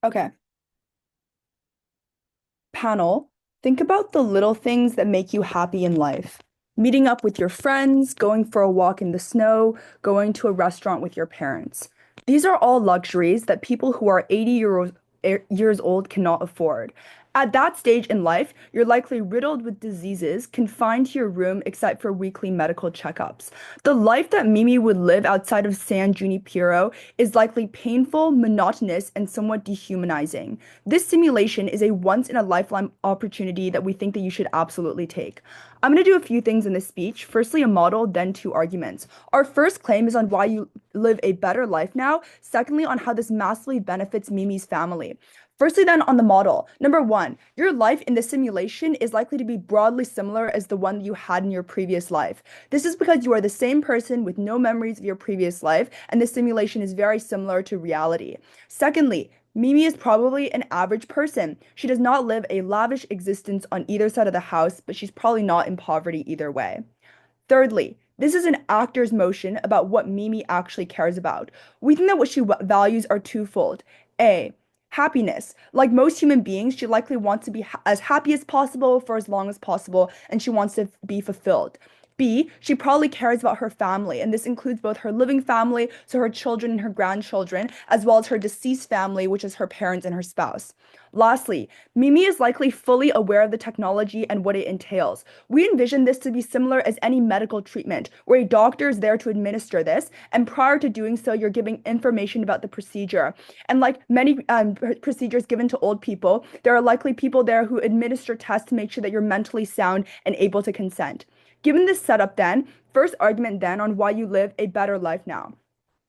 Okay. Panel, think about the little things that make you happy in life. Meeting up with your friends, going for a walk in the snow, going to a restaurant with your parents. These are all luxuries that people who are 80 years old cannot afford. At that stage in life, you're likely riddled with diseases, confined to your room except for weekly medical checkups. The life that Mimi would live outside of San Junipero is likely painful, monotonous, and somewhat dehumanizing. This simulation is a once in a lifetime opportunity that we think that you should absolutely take. I'm going to do a few things in this speech. Firstly, a model, then two arguments. Our first claim is on why you live a better life now. Secondly, on how this massively benefits Mimi's family. Firstly, then on the model. Number one, your life in the simulation is likely to be broadly similar as the one that you had in your previous life. This is because you are the same person with no memories of your previous life, and the simulation is very similar to reality. Secondly, Mimi is probably an average person. She does not live a lavish existence on either side of the house, but she's probably not in poverty either way. Thirdly, this is an actor's motion about what Mimi actually cares about. We think that what she values are twofold. A, happiness. Like most human beings, she likely wants to be as happy as possible for as long as possible, and she wants to be fulfilled. B, she probably cares about her family, and this includes both her living family, so her children and her grandchildren, as well as her deceased family, which is her parents and her spouse. Lastly, Mimi is likely fully aware of the technology and what it entails. We envision this to be similar as any medical treatment, where a doctor is there to administer this, and prior to doing so, you're giving information about the procedure. And like many procedures given to old people, there are likely people there who administer tests to make sure that you're mentally sound and able to consent. Given this setup, then, first argument then on why you live a better life now.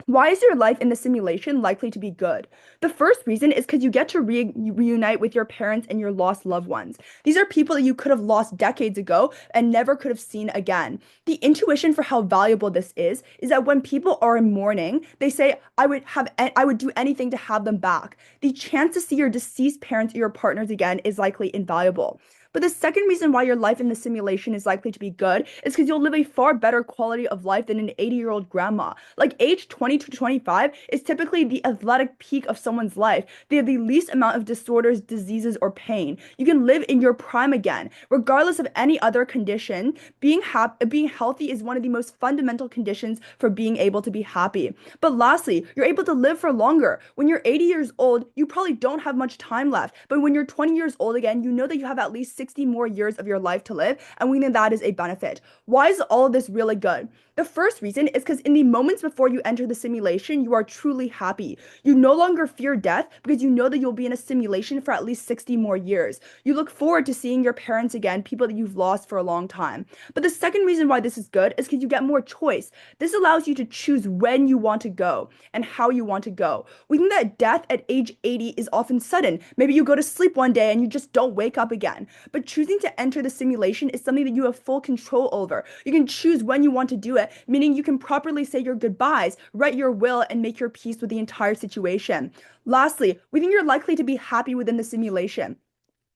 Why is your life in the simulation likely to be good? The first reason is because you get to reunite with your parents and your lost loved ones. These are people that you could have lost decades ago and never could have seen again. The intuition for how valuable this is that when people are in mourning, they say, I would do anything to have them back. The chance to see your deceased parents or your partners again is likely invaluable. But the second reason why your life in the simulation is likely to be good is because you'll live a far better quality of life than an 80-year-old grandma. Like age 20 to 25 is typically the athletic peak of someone's life. They have the least amount of disorders, diseases, or pain. You can live in your prime again. Regardless of any other condition, being healthy is one of the most fundamental conditions for being able to be happy. But lastly, you're able to live for longer. When you're 80 years old, you probably don't have much time left. But when you're 20 years old again, you know that you have at least 60 more years of your life to live, and we think that is a benefit. Why is all of this really good? The first reason is because in the moments before you enter the simulation, you are truly happy. You no longer fear death because you know that you'll be in a simulation for at least 60 more years. You look forward to seeing your parents again, people that you've lost for a long time. But the second reason why this is good is because you get more choice. This allows you to choose when you want to go and how you want to go. We think that death at age 80 is often sudden. Maybe you go to sleep one day and you just don't wake up again. But choosing to enter the simulation is something that you have full control over. You can choose when you want to do it, meaning you can properly say your goodbyes, write your will, and make your peace with the entire situation. Lastly, we think you're likely to be happy within the simulation.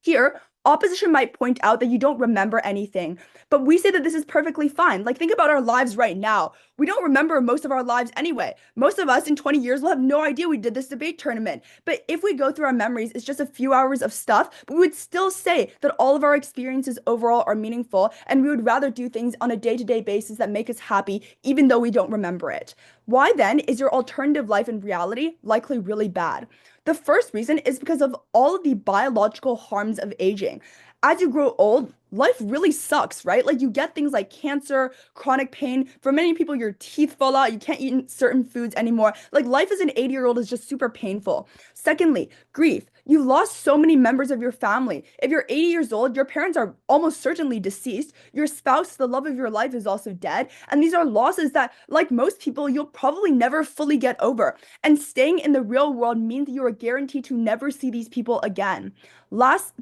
Here, opposition might point out that you don't remember anything, but we say that this is perfectly fine. Like, think about our lives right now. We don't remember most of our lives anyway. Most of us in 20 years will have no idea we did this debate tournament. But if we go through our memories, it's just a few hours of stuff, but we would still say that all of our experiences overall are meaningful, and we would rather do things on a day-to-day basis that make us happy, even though we don't remember it. Why then is your alternative life in reality likely really bad? The first reason is because of all of the biological harms of aging. As you grow old, life really sucks, right? Like you get things like cancer, chronic pain. For many people, your teeth fall out. You can't eat certain foods anymore. Like life as an 80-year-old is just super painful. Secondly, grief. You lost so many members of your family. If you're 80 years old, your parents are almost certainly deceased. Your spouse, the love of your life, is also dead. And these are losses that, like most people, you'll probably never fully get over. And staying in the real world means that you are guaranteed to never see these people again.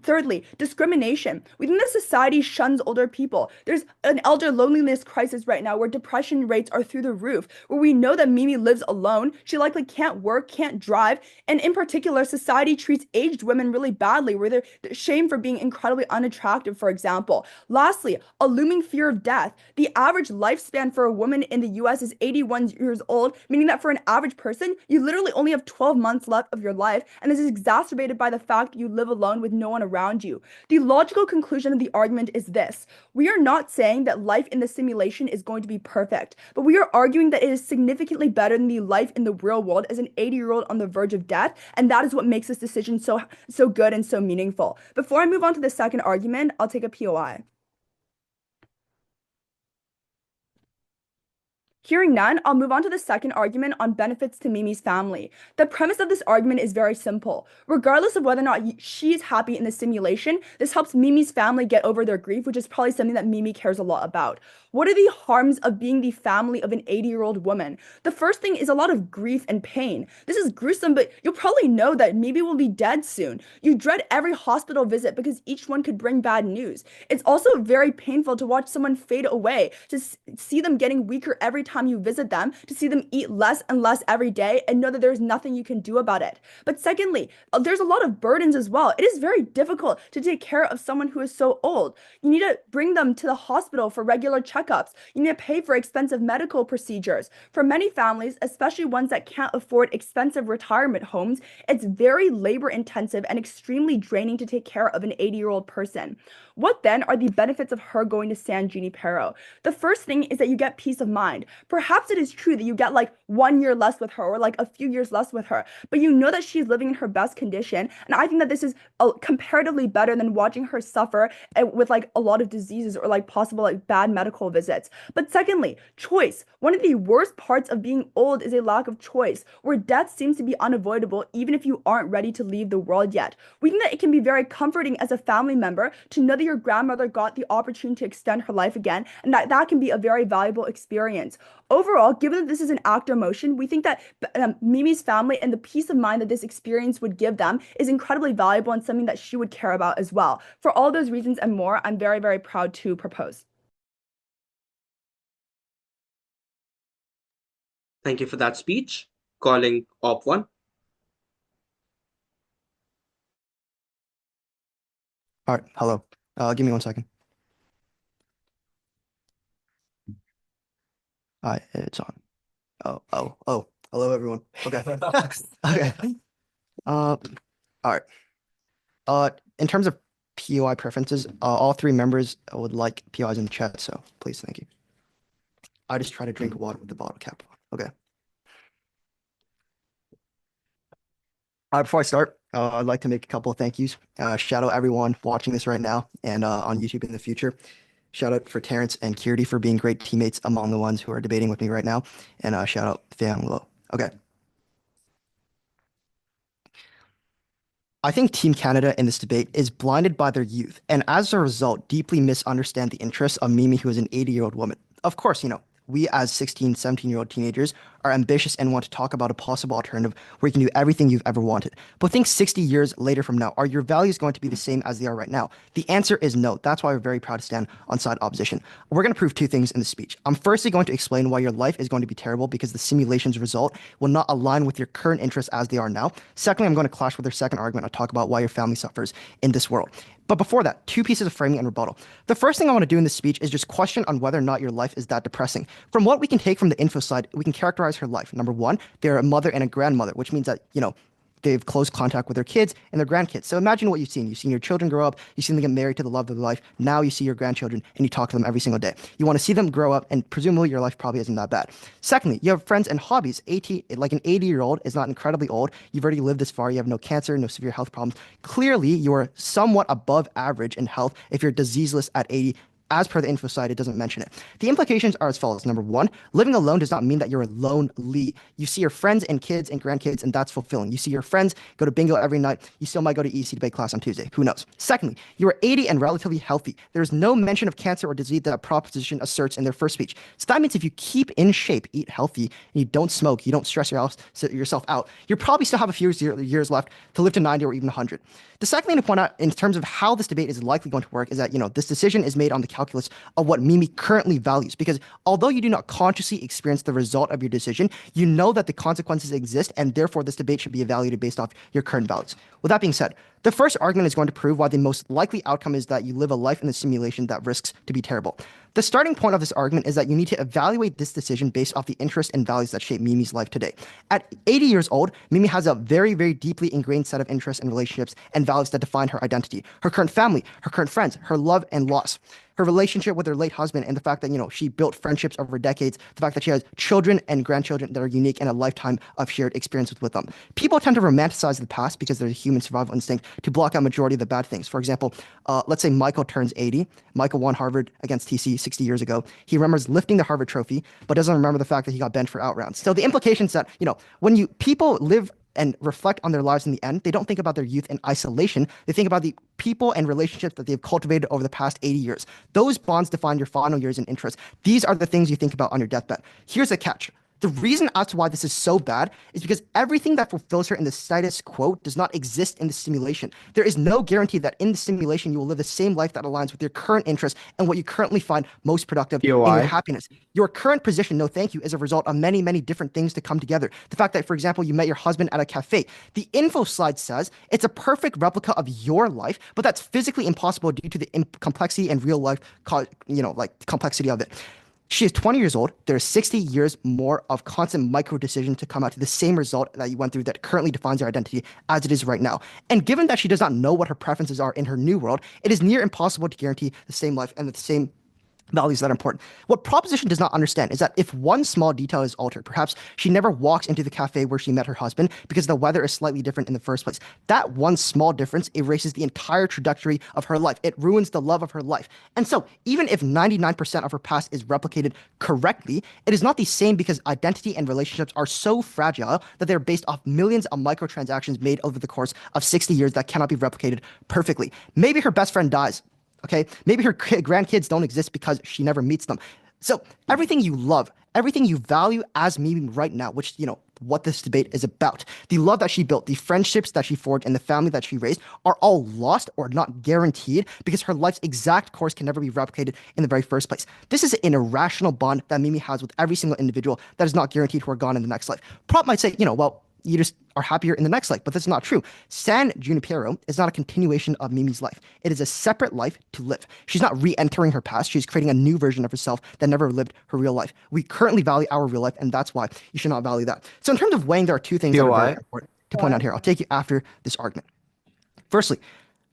Thirdly, discrimination. We think that society Society shuns older people. There's an elder loneliness crisis right now where depression rates are through the roof, where we know that Mimi lives alone. She likely can't work, can't drive. And in particular, society treats aged women really badly, where they're shamed for being incredibly unattractive, for example. Lastly, a looming fear of death. The average lifespan for a woman in the US is 81 years old, meaning that for an average person, you literally only have 12 months left of your life. And this is exacerbated by the fact that you live alone with no one around you. The logical conclusion of the argument is this: we are not saying that life in the simulation is going to be perfect, but we are arguing that it is significantly better than the life in the real world as an 80-year-old on the verge of death, and that is what makes this decision so good and so meaningful. Before I move on to the second argument, I'll take a POI. Hearing none, I'll move on to the second argument on benefits to Mimi's family. The premise of this argument is very simple. Regardless of whether or not she's happy in the simulation, this helps Mimi's family get over their grief, which is probably something that Mimi cares a lot about. What are the harms of being the family of an 80-year-old woman? The first thing is a lot of grief and pain. This is gruesome, but you'll probably know that Mimi will be dead soon. You dread every hospital visit because each one could bring bad news. It's also very painful to watch someone fade away, to see them getting weaker every time you visit them, to see them eat less and less every day and know that there's nothing you can do about it. But secondly, there's a lot of burdens as well. It is very difficult to take care of someone who is so old. You need to bring them to the hospital for regular checkups. You need to pay for expensive medical procedures. For many families, especially ones that can't afford expensive retirement homes, it's very labor intensive and extremely draining to take care of an 80-year-old person. What then are the benefits of her going to San Junipero? The first thing is that you get peace of mind. Perhaps it is true that you get like 1 year less with her or like a few years less with her, but you know that she's living in her best condition. And I think that this is comparatively better than watching her suffer with like a lot of diseases or like possible like bad medical visits. But secondly, choice. One of the worst parts of being old is a lack of choice, where death seems to be unavoidable even if you aren't ready to leave the world yet. We think that it can be very comforting as a family member to know that your grandmother got the opportunity to extend her life again, and that can be a very valuable experience. Overall, given that this is an act of emotion, we think that Mimi's family and the peace of mind that this experience would give them is incredibly valuable and something that she would care about as well. For all those reasons and more, I'm very, very proud to propose. Thank you for that speech. Calling Op 1. All right, hello. Give me 1 second. All right, it's on. Oh. Hello, everyone. Okay. Okay. All right. In terms of POI preferences, all three members would like POIs in the chat, so please, thank you. I just try to drink water with the bottle cap on. Okay. Before I start, I'd like to make a couple of thank yous. Shout out everyone watching this right now and on YouTube in the future. Shout out for Terrence and Kirti for being great teammates among the ones who are debating with me right now. And shout out Fan Low. Okay. I think Team Canada in this debate is blinded by their youth and as a result deeply misunderstand the interests of Mimi, who is an 80-year-old woman. Of course, we as 16, 17-year-old teenagers are ambitious and want to talk about a possible alternative where you can do everything you've ever wanted. But think 60 years later from now, are your values going to be the same as they are right now? The answer is no. That's why we're very proud to stand on side opposition. We're going to prove two things in the speech. I'm firstly going to explain why your life is going to be terrible because the simulation's result will not align with your current interests as they are now. Secondly, I'm going to clash with their second argument. I'll talk about why your family suffers in this world. But before that, two pieces of framing and rebuttal. The first thing I want to do in this speech is just question on whether or not your life is that depressing. From what we can take from the info slide, we can characterize her life. Number one, they're a mother and a grandmother, which means that, they have close contact with their kids and their grandkids. So imagine what you've seen. You've seen your children grow up. You've seen them get married to the love of their life. Now you see your grandchildren and you talk to them every single day. You want to see them grow up and presumably your life probably isn't that bad. Secondly, you have friends and hobbies. Like an 80-year-old is not incredibly old. You've already lived this far. You have no cancer, no severe health problems. Clearly, you're somewhat above average in health if you're diseaseless at 80. as per the Infoslide, it doesn't mention it. The implications are as follows. Number one, living alone does not mean that you're lonely. You see your friends and kids and grandkids, and that's fulfilling. You see your friends go to bingo every night. You still might go to EC debate class on Tuesday. Who knows? Secondly, you are 80 and relatively healthy. There is no mention of cancer or disease that a proposition asserts in their first speech. So that means if you keep in shape, eat healthy, and you don't smoke, you don't stress yourself out, you probably still have a few years left to live to 90 or even 100. The second thing to point out in terms of how this debate is likely going to work is that, this decision is made on the calculus of what Mimi currently values. Because although you do not consciously experience the result of your decision, you know that the consequences exist, and therefore this debate should be evaluated based off your current values. With that being said, the first argument is going to prove why the most likely outcome is that you live a life in the simulation that risks to be terrible. The starting point of this argument is that you need to evaluate this decision based off the interests and values that shape Mimi's life today. At 80 years old, Mimi has a very, very deeply ingrained set of interests and relationships and values that define her identity, her current family, her current friends, her love and loss, her relationship with her late husband, and the fact that, she built friendships over decades, the fact that she has children and grandchildren that are unique and a lifetime of shared experiences with them. People tend to romanticize the past because there's a human survival instinct to block out majority of the bad things. For example, let's say Michael turns 80. Michael won Harvard against TC 60 years ago. He remembers lifting the Harvard trophy, but doesn't remember the fact that he got benched for outrounds. So the implications that, when people live and reflect on their lives in the end, they don't think about their youth in isolation. They think about the people and relationships that they've cultivated over the past 80 years. Those bonds define your final years and interests. These are the things you think about on your deathbed. Here's a catch. The reason as to why this is so bad is because everything that fulfills her in the status quo does not exist in the simulation. There is no guarantee that in the simulation you will live the same life that aligns with your current interests and what you currently find most productive in your happiness. Your current position, no thank you, is a result of many, many different things to come together. The fact that, for example, you met your husband at a cafe. The info slide says it's a perfect replica of your life, but that's physically impossible due to the complexity and real life, complexity of it. She is 20 years old. There's 60 years more of constant micro decision to come out to the same result that you went through that currently defines your identity as it is right now. And given that she does not know what her preferences are in her new world, it is near impossible to guarantee the same life and the same values that are important. What proposition does not understand is that if one small detail is altered, perhaps she never walks into the cafe where she met her husband because the weather is slightly different in the first place. That one small difference erases the entire trajectory of her life. It ruins the love of her life. And so even if 99% of her past is replicated correctly, it is not the same because identity and relationships are so fragile that they're based off millions of microtransactions made over the course of 60 years that cannot be replicated perfectly. Maybe her best friend dies. Okay, maybe her grandkids don't exist because she never meets them. So everything you love, everything you value as Mimi right now, which, what this debate is about, the love that she built, the friendships that she forged, and the family that she raised are all lost or not guaranteed because her life's exact course can never be replicated in the very first place. This is an irrational bond that Mimi has with every single individual that is not guaranteed who are gone in the next life. Prop might say, well, you just are happier in the next life, but that's not true. San Junipero is not a continuation of Mimi's life. It is a separate life to live. She's not re-entering her past. She's creating a new version of herself that never lived her real life. We currently value our real life, and that's why you should not value that. So in terms of weighing, there are two things that are very important to point out here. I'll take you after this argument. Firstly,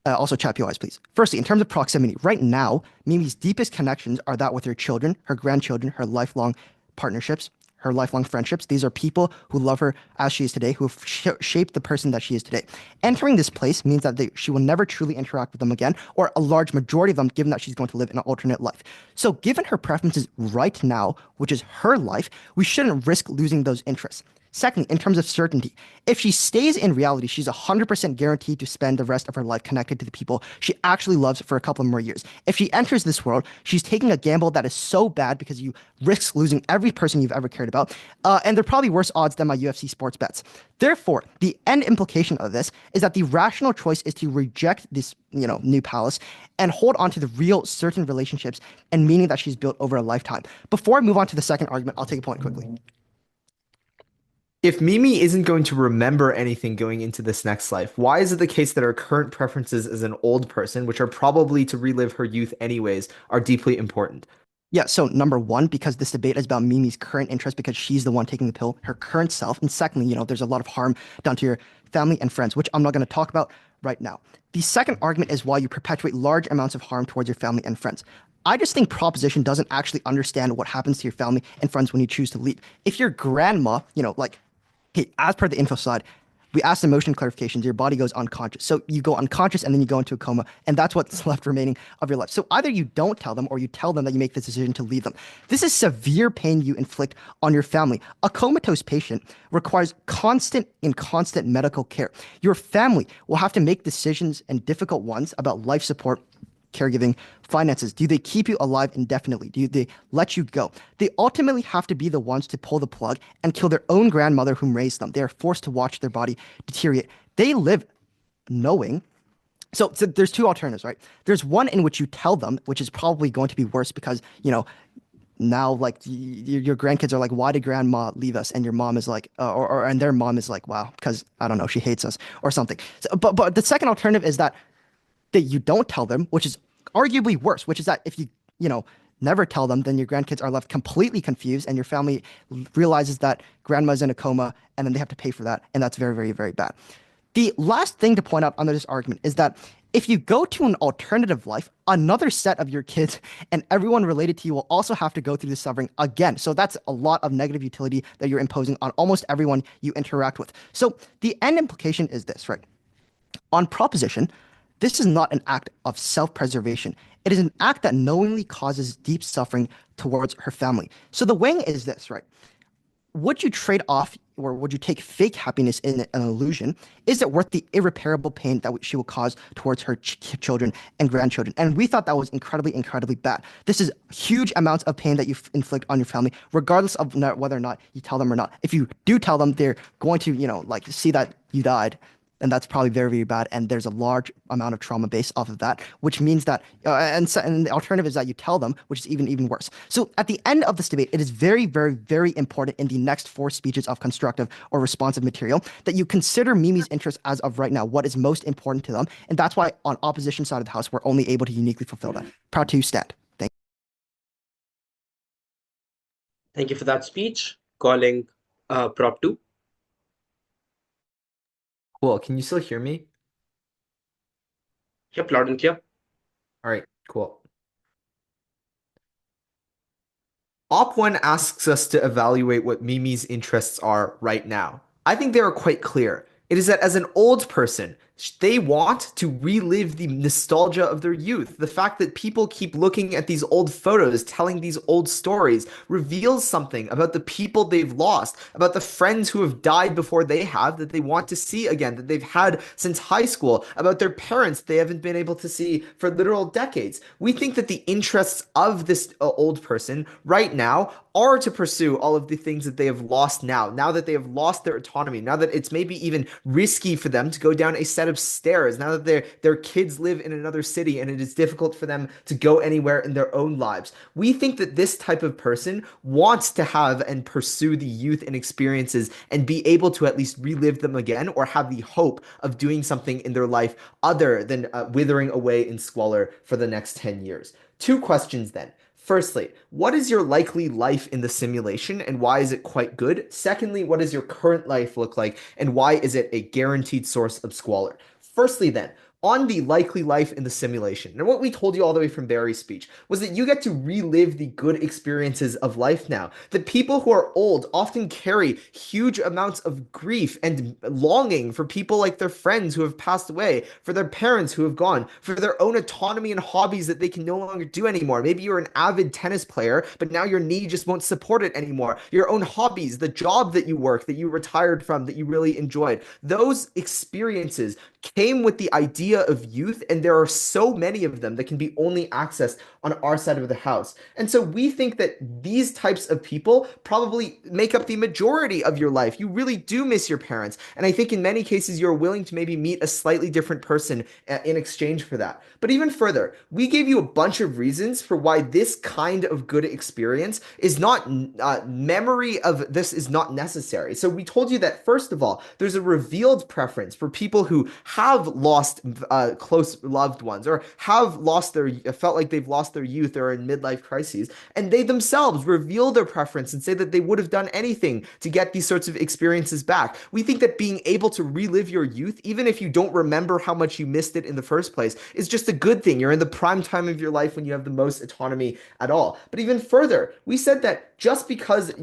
also chat POIs, please. Firstly, in terms of proximity, right now, Mimi's deepest connections are that with her children, her grandchildren, her lifelong partnerships, her lifelong friendships. These are people who love her as she is today, who have shaped the person that she is today. Entering this place means that she will never truly interact with them again, or a large majority of them, given that she's going to live in an alternate life. So given her preferences right now, which is her life, we shouldn't risk losing those interests. Secondly, in terms of certainty, if she stays in reality, she's 100% guaranteed to spend the rest of her life connected to the people she actually loves for a couple more years. If she enters this world, she's taking a gamble that is so bad because you risk losing every person you've ever cared about, and they're probably worse odds than my UFC sports bets. Therefore, the end implication of this is that the rational choice is to reject this, new palace and hold on to the real certain relationships and meaning that she's built over a lifetime. Before I move on to the second argument, I'll take a point quickly. If Mimi isn't going to remember anything going into this next life, why is it the case that her current preferences as an old person, which are probably to relive her youth anyways, are deeply important? Yeah, so number one, because this debate is about Mimi's current interest because she's the one taking the pill, her current self. And secondly, there's a lot of harm done to your family and friends, which I'm not going to talk about right now. The second argument is why you perpetuate large amounts of harm towards your family and friends. I just think proposition doesn't actually understand what happens to your family and friends when you choose to leave. If your grandma, hey, as per the info slide, We ask emotion clarifications, your body goes unconscious. So you go unconscious and then you go into a coma, and that's what's left remaining of your life. So either you don't tell them or you tell them that you make this decision to leave them. This is severe pain you inflict on your family. A comatose patient requires constant medical care. Your family will have to make decisions, and difficult ones, about life support, caregiving, finances. Do they keep you alive indefinitely? Do they let you go? They ultimately have to be the ones to pull the plug and kill their own grandmother whom raised them. They are forced to watch their body deteriorate. They live knowing. So there's two alternatives, right? There's one in which you tell them, which is probably going to be worse because, now like your grandkids are like, why did grandma leave us? And your mom is like, and their mom is like, wow, because I don't know, she hates us or something. So, but the second alternative is that you don't tell them, which is arguably worse, which is that if you never tell them, then your grandkids are left completely confused and your family realizes that grandma's in a coma and then they have to pay for that. And that's very, very, very bad. The last thing to point out under this argument is that if you go to an alternative life, another set of your kids and everyone related to you will also have to go through this suffering again. So that's a lot of negative utility that you're imposing on almost everyone you interact with. So the end implication is this, right? On proposition, this is not an act of self-preservation. It is an act that knowingly causes deep suffering towards her family. So the weighing is this, right? Would you trade off or would you take fake happiness in an illusion? Is it worth the irreparable pain that she will cause towards her children and grandchildren? And we thought that was incredibly, incredibly bad. This is huge amounts of pain that you inflict on your family, regardless of whether or not you tell them or not. If you do tell them, they're going to, see that you died. And that's probably very, very bad. And there's a large amount of trauma based off of that, which means that, and the alternative is that you tell them, which is even worse. So at the end of this debate, it is very, very, very important in the next 4 speeches of constructive or responsive material that you consider Mimi's interests as of right now, what is most important to them. And that's why on opposition side of the house, we're only able to uniquely fulfill that. Proud to stand. Thank you. Thank you for that speech. Calling prop 2. Cool. Can you still hear me? Yep, loud and clear. All right, cool. Op 1 asks us to evaluate what Mimi's interests are right now. I think they are quite clear. It is that as an old person, they want to relive the nostalgia of their youth. The fact that people keep looking at these old photos, telling these old stories, reveals something about the people they've lost, about the friends who have died before they have that they want to see again, that they've had since high school, about their parents they haven't been able to see for literal decades. We think that the interests of this old person right now are to pursue all of the things that they have lost now that they have lost their autonomy, now that it's maybe even risky for them to go down a set of stairs, now that their kids live in another city and it is difficult for them to go anywhere in their own lives. We think that this type of person wants to have and pursue the youth and experiences and be able to at least relive them again or have the hope of doing something in their life other than withering away in squalor for the next 10 years. 2 questions then. Firstly, what is your likely life in the simulation and why is it quite good? Secondly, what does your current life look like and why is it a guaranteed source of squalor? Firstly, then, on the likely life in the simulation, and what we told you all the way from Barry's speech was that you get to relive the good experiences of life now. That people who are old often carry huge amounts of grief and longing for people like their friends who have passed away, for their parents who have gone, for their own autonomy and hobbies that they can no longer do anymore. Maybe you're an avid tennis player, but now your knee just won't support it anymore. Your own hobbies, the job that you work, that you retired from, that you really enjoyed. Those experiences came with the idea of youth, and there are so many of them that can be only accessed on our side of the house. And so we think that these types of people probably make up the majority of your life. You really do miss your parents. And I think in many cases, you're willing to maybe meet a slightly different person in exchange for that. But even further, we gave you a bunch of reasons for why this kind of good experience is not, memory of this is not necessary. So we told you that, first of all, there's a revealed preference for people who have lost close loved ones or have lost their felt like they've lost their youth or in midlife crises, and they themselves reveal their preference and say that they would have done anything to get these sorts of experiences back. We think that being able to relive your youth, even if you don't remember how much you missed it in the first place, is just a good thing. You're in the prime time of your life when you have the most autonomy at all. But even further, we said that just because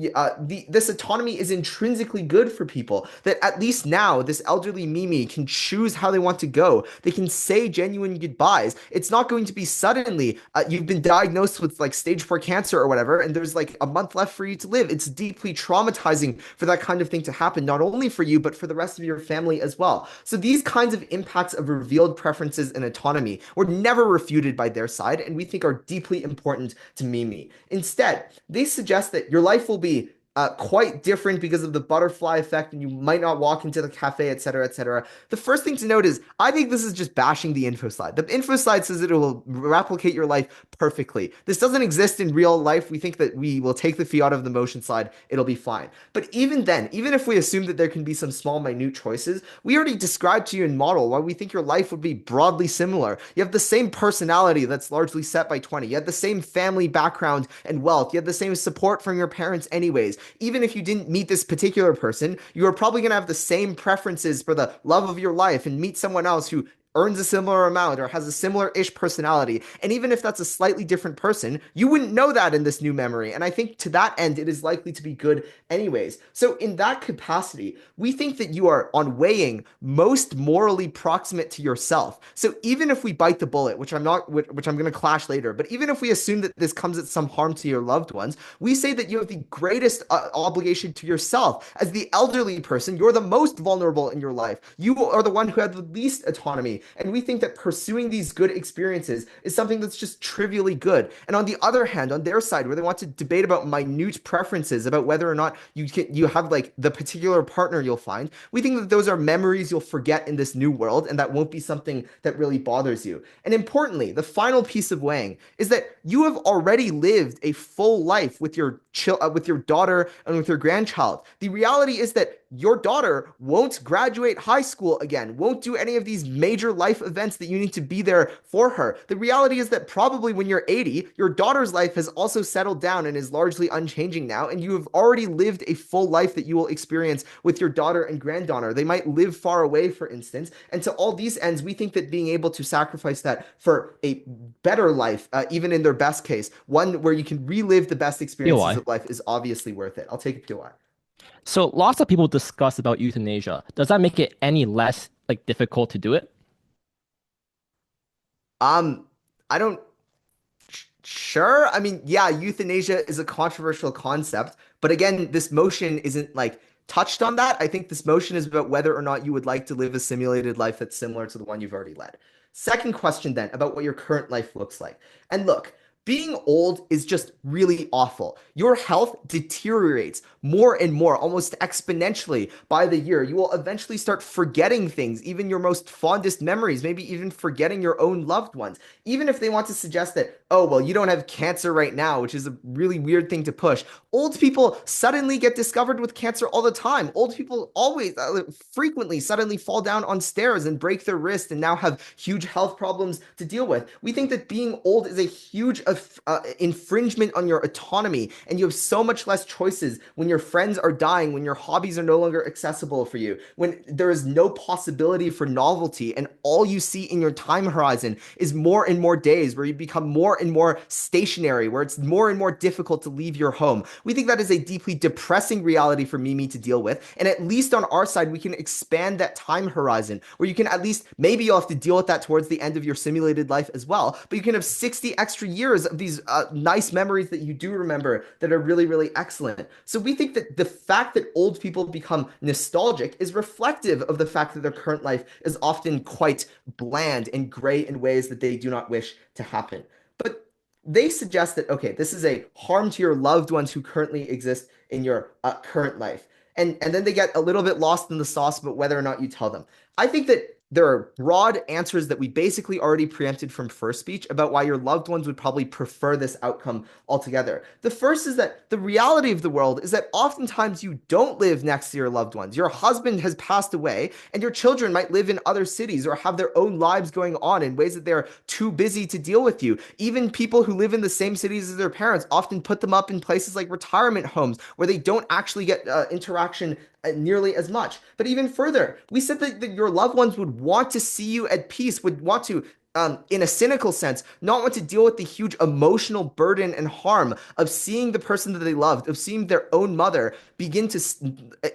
this autonomy is intrinsically good for people, that at least now this elderly Mimi can choose how they want to go. They can say genuine goodbyes. It's not going to be suddenly you've been diagnosed with like stage 4 cancer or whatever, and there's like a month left for you to live. It's deeply traumatizing for that kind of thing to happen, not only for you, but for the rest of your family as well. So these kinds of impacts of revealed preferences and autonomy were never refuted by their side, and we think are deeply important to Mimi. Instead, they suggest that your life will be quite different because of the butterfly effect, and you might not walk into the cafe, etc., etc. The first thing to note is I think this is just bashing the info slide. The info slide says that it will replicate your life perfectly. This doesn't exist in real life. We think that we will take the fee out of the motion slide. It'll be fine. But even then, even if we assume that there can be some small, minute choices, we already described to you in model why we think your life would be broadly similar. You have the same personality that's largely set by 20. You have the same family background and wealth. You have the same support from your parents anyways. Even if you didn't meet this particular person, you are probably going to have the same preferences for the love of your life and meet someone else who earns a similar amount or has a similar-ish personality. And even if that's a slightly different person, you wouldn't know that in this new memory. And I think to that end, it is likely to be good anyways. So in that capacity, we think that you are on weighing most morally proximate to yourself. So even if we bite the bullet, which I'm going to clash later, but even if we assume that this comes at some harm to your loved ones, we say that you have the greatest obligation to yourself. As the elderly person, you're the most vulnerable in your life. You are the one who had the least autonomy. And we think that pursuing these good experiences is something that's just trivially good. And on the other hand, on their side, where they want to debate about minute preferences, about whether or not you have like the particular partner you'll find, we think that those are memories you'll forget in this new world, and that won't be something that really bothers you. And importantly, the final piece of weighing is that you have already lived a full life with your daughter and with your grandchild. The reality is that your daughter won't graduate high school again, won't do any of these major life events that you need to be there for her. The reality is that probably when you're 80, your daughter's life has also settled down and is largely unchanging now, and you have already lived a full life that you will experience with your daughter and granddaughter. They might live far away, for instance, and to all these ends, we think that being able to sacrifice that for a better life, even in their best case, one where you can relive the best experiences of life, is obviously worth it. I'll take a POI. So lots of people discuss about euthanasia. Does that make it any less like difficult to do it? I don't sure. I mean, yeah, euthanasia is a controversial concept, but again, this motion isn't like touched on that. I think this motion is about whether or not you would like to live a simulated life that's similar to the one you've already led. Second question then about what your current life looks like. And look, being old is just really awful. Your health deteriorates more and more, almost exponentially by the year. You will eventually start forgetting things, even your most fondest memories, maybe even forgetting your own loved ones. Even if they want to suggest that, oh, well, you don't have cancer right now, which is a really weird thing to push. Old people suddenly get discovered with cancer all the time. Old people always, frequently suddenly fall down on stairs and break their wrist and now have huge health problems to deal with. We think that being old is a huge infringement on your autonomy, and you have so much less choices when your friends are dying, when your hobbies are no longer accessible for you, when there is no possibility for novelty, and all you see in your time horizon is more and more days where you become more and more stationary, where it's more and more difficult to leave your home. We think that is a deeply depressing reality for Mimi to deal with, and at least on our side, we can expand that time horizon where you can at least, maybe you'll have to deal with that towards the end of your simulated life as well, but you can have 60 extra years of these nice memories that you do remember that are really, really excellent. So we think that the fact that old people become nostalgic is reflective of the fact that their current life is often quite bland and gray in ways that they do not wish to happen. But they suggest that, okay, this is a harm to your loved ones who currently exist in your current life. And then they get a little bit lost in the sauce about whether or not you tell them. I think that there are broad answers that we basically already preempted from first speech about why your loved ones would probably prefer this outcome altogether. The first is that the reality of the world is that oftentimes you don't live next to your loved ones. Your husband has passed away, and your children might live in other cities or have their own lives going on in ways that they're too busy to deal with you. Even people who live in the same cities as their parents often put them up in places like retirement homes where they don't actually get interaction nearly as much. But even further, we said that your loved ones would want to see you at peace, would want to, in a cynical sense, not want to deal with the huge emotional burden and harm of seeing the person that they loved, of seeing their own mother begin to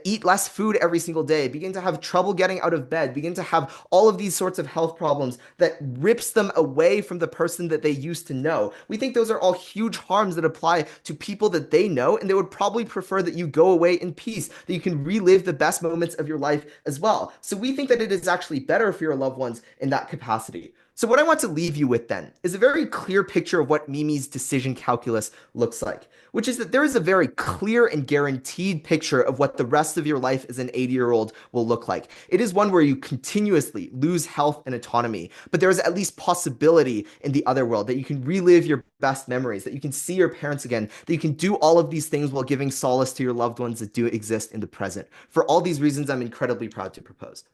eat less food every single day, begin to have trouble getting out of bed, begin to have all of these sorts of health problems that rips them away from the person that they used to know. We think those are all huge harms that apply to people that they know, and they would probably prefer that you go away in peace, that you can relive the best moments of your life as well. So we think that it is actually better for your loved ones in that capacity. So what I want to leave you with then is a very clear picture of what Mimi's decision calculus looks like, which is that there is a very clear and guaranteed picture of what the rest of your life as an 80-year-old will look like. It is one where you continuously lose health and autonomy, but there is at least possibility in the other world that you can relive your best memories, that you can see your parents again, that you can do all of these things while giving solace to your loved ones that do exist in the present. For all these reasons, I'm incredibly proud to propose.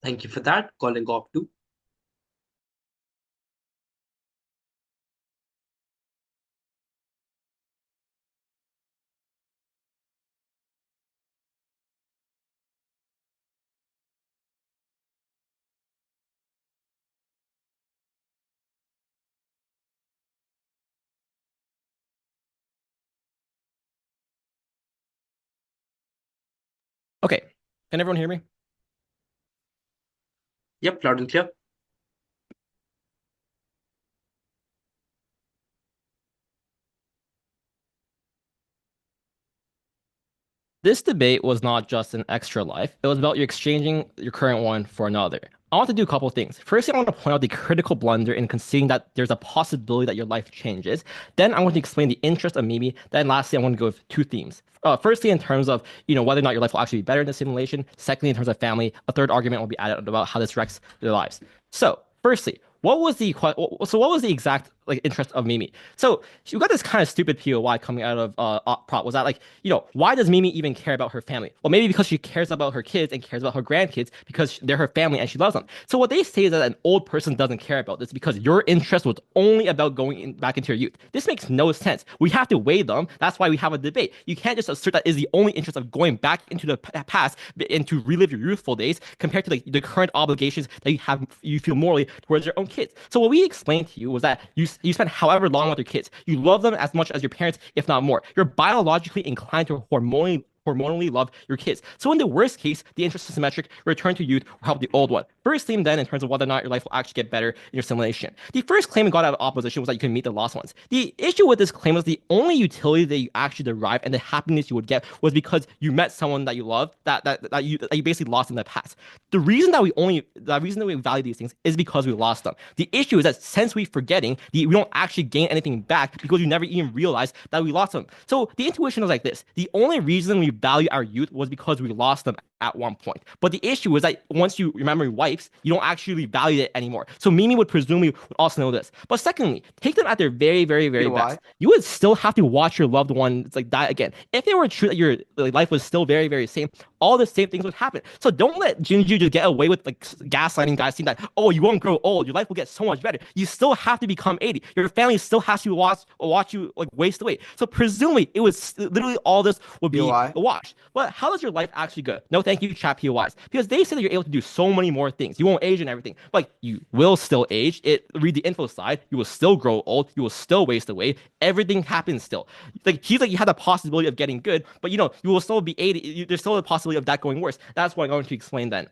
Thank you for that. Calling op 2. Okay, can everyone hear me? Yep, loud and clear. This debate was not just an extra life. It was about you exchanging your current one for another. I want to do a couple of things. Firstly, I want to point out the critical blunder in conceding that there's a possibility that your life changes. Then I want to explain the interest of Mimi. Then lastly, I want to go with two themes. Firstly, in terms of whether or not your life will actually be better in the simulation. Secondly, in terms of family. A third argument will be added about how this wrecks their lives. So, firstly, what was the exact interest of Mimi? So you got this kind of stupid POI coming out of prop. Was that why does Mimi even care about her family? Well, maybe because she cares about her kids and cares about her grandkids because they're her family and she loves them. So what they say is that an old person doesn't care about this because your interest was only about back into your youth. This makes no sense. We have to weigh them. That's why we have a debate. You can't just assert that is the only interest of going back into the past and to relive your youthful days compared to the current obligations that you feel morally towards your own kids. So what we explained to you was that you spend however long with your kids. You love them as much as your parents, if not more. You're biologically inclined to hormonally love your kids. So in the worst case, the interest is symmetric, return to youth will help the old one. First theme then in terms of whether or not your life will actually get better in your simulation. The first claim it got out of opposition was that you can meet the lost ones. The issue with this claim was the only utility that you actually derived and the happiness you would get was because you met someone that you loved that you basically lost in the past. The reason that we value these things is because we lost them. The issue is that since we're forgetting, we don't actually gain anything back because you never even realized that we lost them. So the intuition was like this. The only reason we value our youth was because we lost them at one point. But the issue is that once your memory wipes, you don't actually value it anymore. So Mimi would presumably also know this. But secondly, take them at their very, very, very best. You would still have to watch your loved ones die again. If it were true that your life was still very, very same, all the same things would happen. So don't let Jinju just get away with gaslighting guys saying that, oh, you won't grow old. Your life will get so much better. You still have to become 80. Your family still has to watch you waste away. So presumably it was literally all this would be a wash. But how does your life actually go? No, thank you, chat POIs. Because they say that you're able to do so many more things. You won't age and everything. You will still age. Read the info slide. You will still grow old. You will still waste away. Everything happens still. You had the possibility of getting good, but you will still be 80. There's still a possibility of that going worse. That's what I'm going to explain then.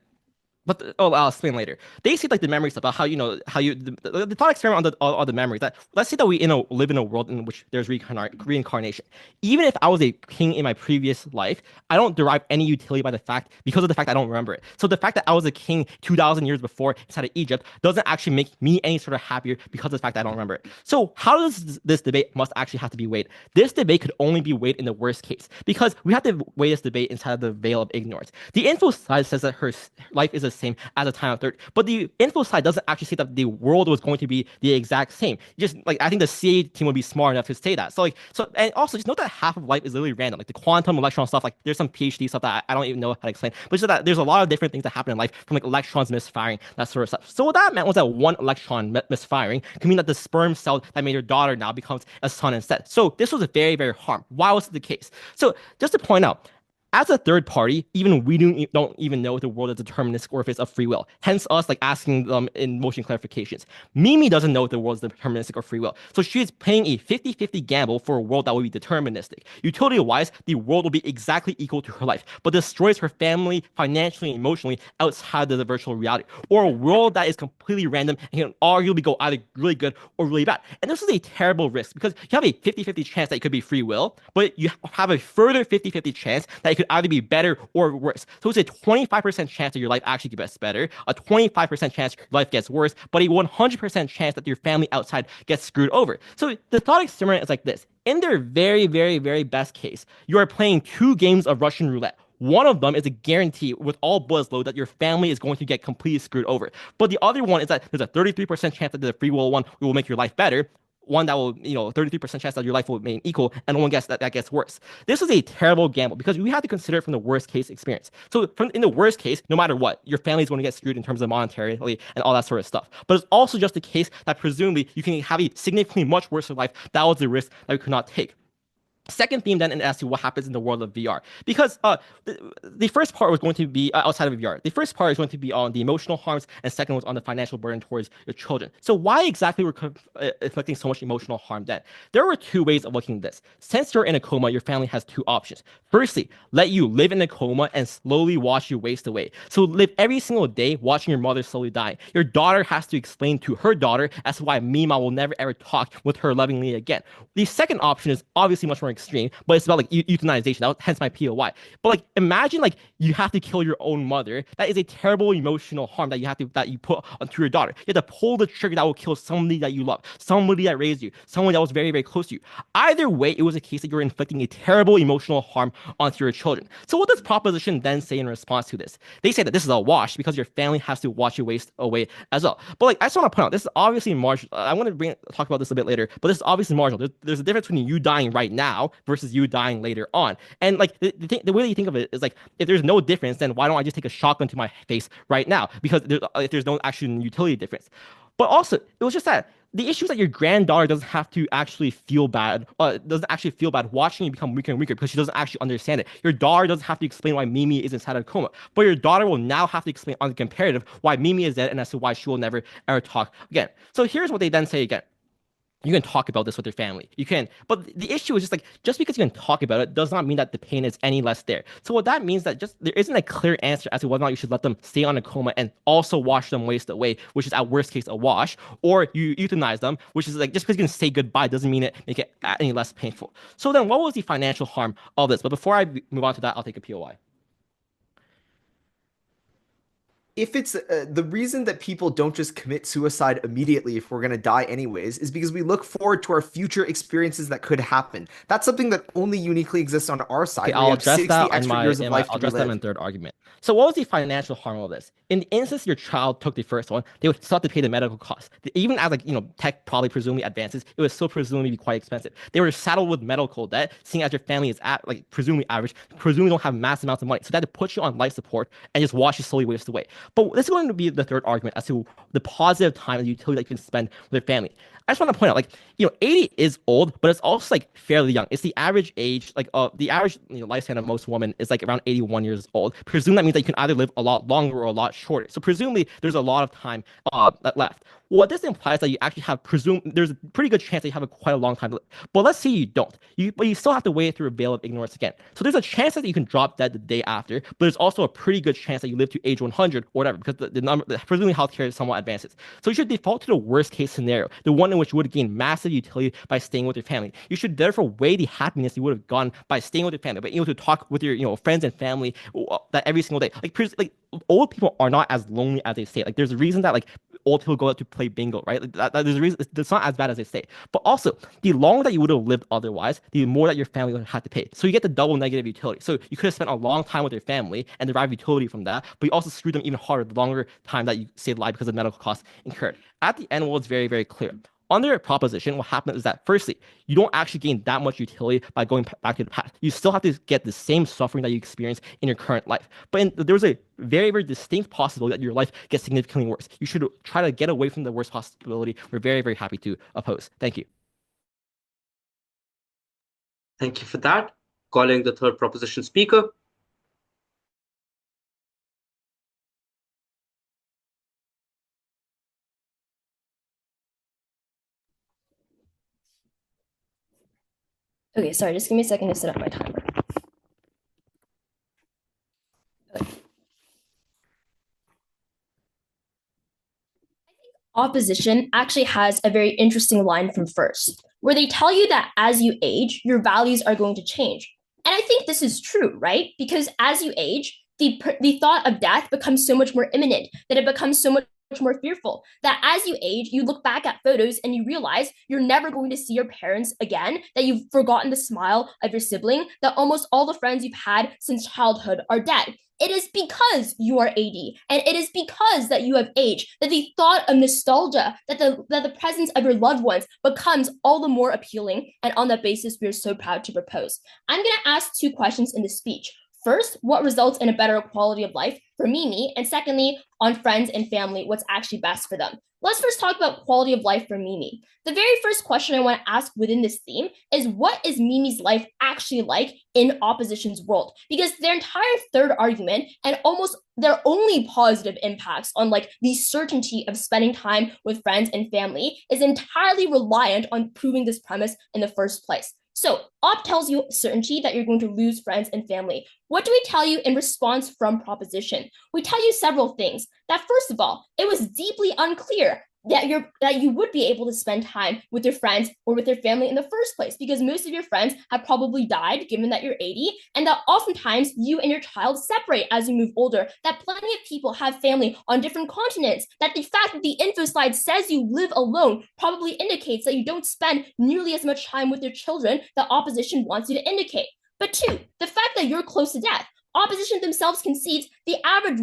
But I'll explain later. They say like the memories about how the thought experiment on the memories that let's say that we live in a world in which there's reincarnation. Even if I was a king in my previous life, I don't derive any utility by the fact because of the fact I don't remember it. So the fact that I was a king 2,000 years before inside of Egypt doesn't actually make me any sort of happier because of the fact that I don't remember it. So how does this debate must actually have to be weighed? This debate could only be weighed in the worst case because we have to weigh this debate inside of the veil of ignorance. The info side says that her life is the same as the time of 30, but the info side doesn't actually say that the world was going to be the exact same. Just like I think the CA team would be smart enough to say that. And also just note that half of life is literally random. Like the quantum electron stuff, like there's some PhD stuff that I don't even know how to explain, but just that there's a lot of different things that happen in life from like electrons misfiring, that sort of stuff. So what that meant was that one electron misfiring can mean that the sperm cell that made your daughter now becomes a son instead. So this was a very, very harm. Why was it the case? So just to point out, as a third party, even we don't even know if the world is deterministic or if it's of free will. Hence us like asking them in motion clarifications. Mimi doesn't know if the world is deterministic or free will. So she is playing a 50-50 gamble for a world that will be deterministic. Utility-wise, the world will be exactly equal to her life, but destroys her family financially and emotionally outside of the virtual reality. Or a world that is completely random and can arguably go either really good or really bad. And this is a terrible risk because you have a 50-50 chance that it could be free will, but you have a further 50-50 chance that it could either be better or worse. So it's a 25% chance that your life actually gets better, a 25% chance your life gets worse, but a 100% chance that your family outside gets screwed over. So the thought experiment is like this. In their very, very, very best case, you are playing 2 games of Russian roulette. One of them is a guarantee with all bullets loaded that your family is going to get completely screwed over. But the other one is that there's a 33% chance that the free will one will make your life better, one that will, 33% chance that your life will remain equal, and one gets that gets worse. This is a terrible gamble because we have to consider it from the worst case experience. So in the worst case, no matter what, your family is going to get screwed in terms of monetarily and all that sort of stuff. But it's also just the case that presumably you can have a significantly much worse life. That was the risk that we could not take. Second theme then, and as to what happens in the world of VR, because the first part was going to be outside of VR. The first part is going to be on the emotional harms, and second was on the financial burden towards your children. So why exactly were inflicting so much emotional harm then? There were 2 ways of looking at this. Since you're in a coma, your family has 2 options. Firstly, let you live in a coma and slowly watch you waste away. So live every single day watching your mother slowly die. Your daughter has to explain to her daughter as to why Mima will never ever talk with her lovingly again. The second option is obviously much more extreme, but it's about like euthanization. That was, hence my POI. But like imagine like you have to kill your own mother. That is a terrible emotional harm that you put onto your daughter. You have to pull the trigger that will kill somebody that you love, somebody that raised you, someone that was very, very close to you. Either way, it was a case that you're inflicting a terrible emotional harm onto your children. So what does proposition then say in response to this? They say that this is a wash because your family has to watch you waste away as well. But like I just want to point out, this is obviously marginal. I want to talk about this a bit later, but this is obviously marginal. There's a difference between you dying right now versus you dying later on. And like the way that you think of it is like, if there's no difference, then why don't I just take a shotgun to my face right now? Because if there's no actual utility difference. But also, it was just that the issue is that your granddaughter doesn't have to actually feel bad, watching you become weaker and weaker because she doesn't actually understand it. Your daughter doesn't have to explain why Mimi is inside of a coma, but your daughter will now have to explain on the comparative why Mimi is dead and as to why she will never ever talk again. So here's what they then say again. You can talk about this with your family. You can, but the issue is just because you can talk about it does not mean that the pain is any less there. So what that means that just there isn't a clear answer as to whether or not you should let them stay on a coma and also watch them waste away, which is at worst case a wash, or you euthanize them, which is like just because you can say goodbye doesn't mean it make it any less painful. So then what was the financial harm of this? But before I move on to that, I'll take a POI. If it's the reason that people don't just commit suicide immediately if we're going to die anyways is because we look forward to our future experiences that could happen. That's something that only uniquely exists on our side. Okay, I'll address that I'll address that in third argument. So what was the financial harm of this? In the instance your child took the first one, they would still have to pay the medical costs. Even as tech probably presumably advances, it would still presumably be quite expensive. They were saddled with medical debt, seeing as your family is presumably average, presumably don't have massive amounts of money. So they had to put you on life support and just watch you slowly waste away. But this is going to be the third argument as to the positive time and utility that you can spend with your family. I just want to point out, 80 is old, but it's also fairly young. It's the average age, the average lifespan of most women is around 81 years old. Presume that means that you can either live a lot longer or a lot shorter. So presumably there's a lot of time left. What this implies that you actually have there's a pretty good chance that you have quite a long time to live. But let's say you don't. But you still have to wade through a veil of ignorance again. So there's a chance that you can drop dead the day after, but there's also a pretty good chance that you live to age 100 or whatever, because the number, presumably healthcare is somewhat advances. So you should default to the worst case scenario, the one in which you would gain massive utility by staying with your family. You should therefore weigh the happiness you would have gotten by staying with your family, by able to talk with your friends and family that every single day. Like old people are not as lonely as they say. Like there's a reason that like old people go out to play bingo, right? Like, there's a reason it's not as bad as they say. But also, the longer that you would have lived otherwise, the more that your family would have to pay. So you get the double negative utility. So you could have spent a long time with your family and derive utility from that, but you also screwed them even harder the longer time that you stayed alive because of medical costs incurred. At the end, well, it's very, very clear. Under a proposition, what happens is that firstly, you don't actually gain that much utility by going back to the past. You still have to get the same suffering that you experience in your current life. But there's a very, very distinct possibility that your life gets significantly worse. You should try to get away from the worst possibility. We're very, very happy to oppose. Thank you. Thank you for that. Calling the third proposition speaker. Okay, sorry, just give me a second to set up my timer. Okay. Opposition actually has a very interesting line from First, where they tell you that as you age, your values are going to change. And I think this is true, right? Because as you age, the thought of death becomes so much more imminent, that it becomes so much more fearful, that as you age, you look back at photos and you realize you're never going to see your parents again, that you've forgotten the smile of your sibling, that almost all the friends you've had since childhood are dead. It is because you are 80, and it is because that you have aged, that the thought of nostalgia, that the presence of your loved ones becomes all the more appealing, and on that basis, we are so proud to propose. I'm going to ask two questions in this speech. First, what results in a better quality of life for Mimi? And secondly, on friends and family, what's actually best for them? Let's first talk about quality of life for Mimi. The very first question I want to ask within this theme is, what is Mimi's life actually like in opposition's world? Because their entire third argument and almost their only positive impacts on like the certainty of spending time with friends and family is entirely reliant on proving this premise in the first place. So op tells you certainty that you're going to lose friends and family. What do we tell you in response from proposition? We tell you several things. That first of all, it was deeply unclear that you would be able to spend time with your friends or with your family in the first place, because most of your friends have probably died given that you're 80, and that oftentimes you and your child separate as you move older, that plenty of people have family on different continents, that the fact that the Infoslide says you live alone probably indicates that you don't spend nearly as much time with your children that opposition wants you to indicate. But two, the fact that you're close to death. Opposition themselves concedes the average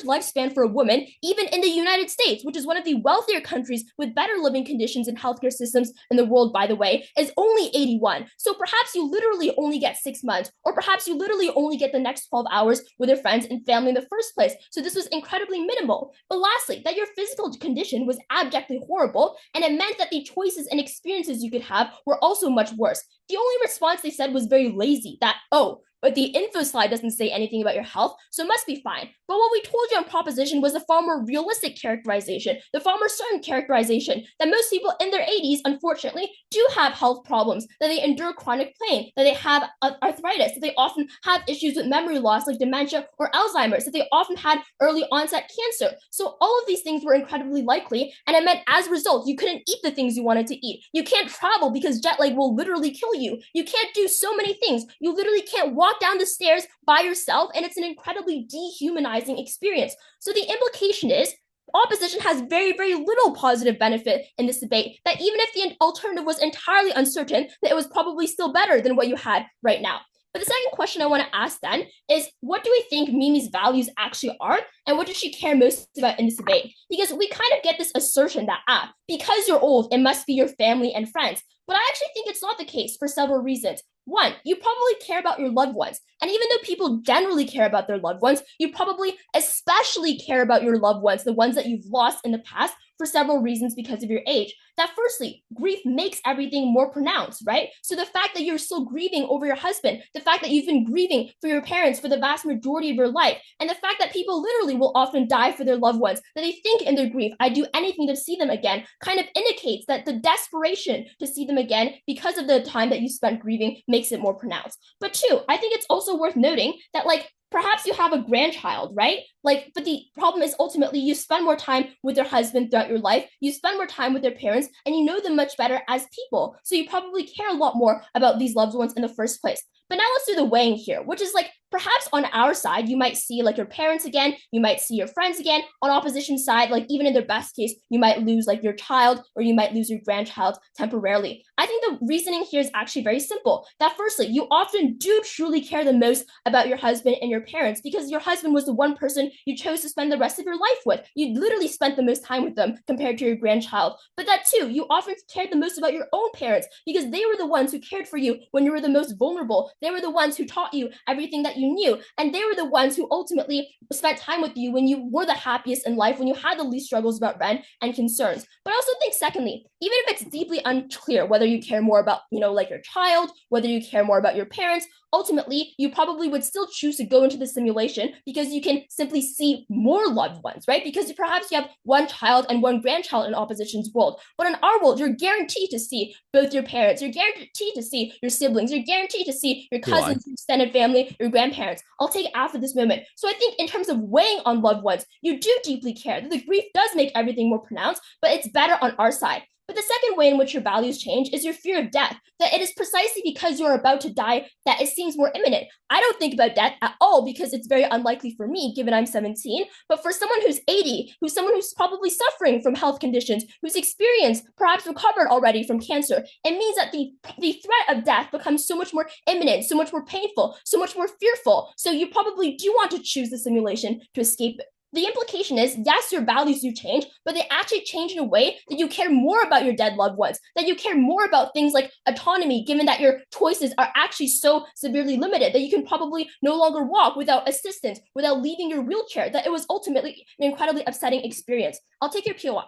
lifespan for a woman, even in the United States, which is one of the wealthier countries with better living conditions and healthcare systems in the world, by the way, is only 81. So perhaps you literally only get 6 months, or perhaps you literally only get the next 12 hours with your friends and family in the first place. So this was incredibly minimal. But lastly, that your physical condition was abjectly horrible, and it meant that the choices and experiences you could have were also much worse. The only response they said was very lazy, that, oh, but the Infoslide doesn't say anything about your health, so it must be fine. But what we told you on proposition was a far more realistic characterization, the far more certain characterization, that most people in their 80s, unfortunately, do have health problems, that they endure chronic pain, that they have arthritis, that they often have issues with memory loss like dementia or Alzheimer's, that they often had early onset cancer. So all of these things were incredibly likely, and it meant as a result, you couldn't eat the things you wanted to eat. You can't travel because jet lag will literally kill you. You can't do so many things. You literally can't walk down the stairs by yourself, and it's an incredibly dehumanizing experience. So the implication is opposition has very, very little positive benefit in this debate, that even if the alternative was entirely uncertain, that it was probably still better than what you had right now. But the second question I want to ask then is, what do we think Mimi's values actually are, and what does she care most about in this debate? Because we kind of get this assertion that, because you're old, it must be your family and friends. But I actually think it's not the case for several reasons. One, you probably care about your loved ones. And even though people generally care about their loved ones, you probably especially care about your loved ones, the ones that you've lost in the past, for several reasons because of your age. That firstly, grief makes everything more pronounced, right? So the fact that you're still grieving over your husband, the fact that you've been grieving for your parents for the vast majority of your life, and the fact that people literally will often die for their loved ones, that they think in their grief, I do anything to see them again, kind of indicates that the desperation to see them again because of the time that you spent grieving makes it more pronounced. But two, I think it's also worth noting that, like, perhaps you have a grandchild, right? Like, but the problem is ultimately you spend more time with your husband throughout your life, you spend more time with their parents, and you know them much better as people. So you probably care a lot more about these loved ones in the first place. But now let's do the weighing here, which is like perhaps on our side, you might see like your parents again, you might see your friends again. On opposition side, like even in their best case, you might lose like your child or you might lose your grandchild temporarily. I think the reasoning here is actually very simple. That firstly, you often do truly care the most about your husband and your parents because your husband was the one person you chose to spend the rest of your life with. You literally spent the most time with them compared to your grandchild. But that too, you often cared the most about your own parents because they were the ones who cared for you when you were the most vulnerable. They were the ones who taught you everything that you knew. And they were the ones who ultimately spent time with you when you were the happiest in life, when you had the least struggles about rent and concerns. But I also think, secondly, even if it's deeply unclear whether you care more about, like your child, whether you care more about your parents, ultimately, you probably would still choose to go into the simulation because you can simply see more loved ones, right? Because perhaps you have one child and one grandchild in opposition's world. But in our world, you're guaranteed to see both your parents. You're guaranteed to see your siblings. You're guaranteed to see your cousins, your extended family, your grandparents. I'll take it after this moment. So I think in terms of weighing on loved ones, you do deeply care. The grief does make everything more pronounced, but it's better on our side. But the second way in which your values change is your fear of death, that it is precisely because you're about to die that it seems more imminent. I don't think about death at all because it's very unlikely for me, given I'm 17. But for someone who's 80, who's someone who's probably suffering from health conditions, who's experienced, perhaps recovered already from cancer, it means that the threat of death becomes so much more imminent, so much more painful, so much more fearful. So you probably do want to choose the simulation to escape it. The implication is, yes, your values do change, but they actually change in a way that you care more about your dead loved ones, that you care more about things like autonomy, given that your choices are actually so severely limited that you can probably no longer walk without assistance, without leaving your wheelchair, that it was ultimately an incredibly upsetting experience. I'll take your POI.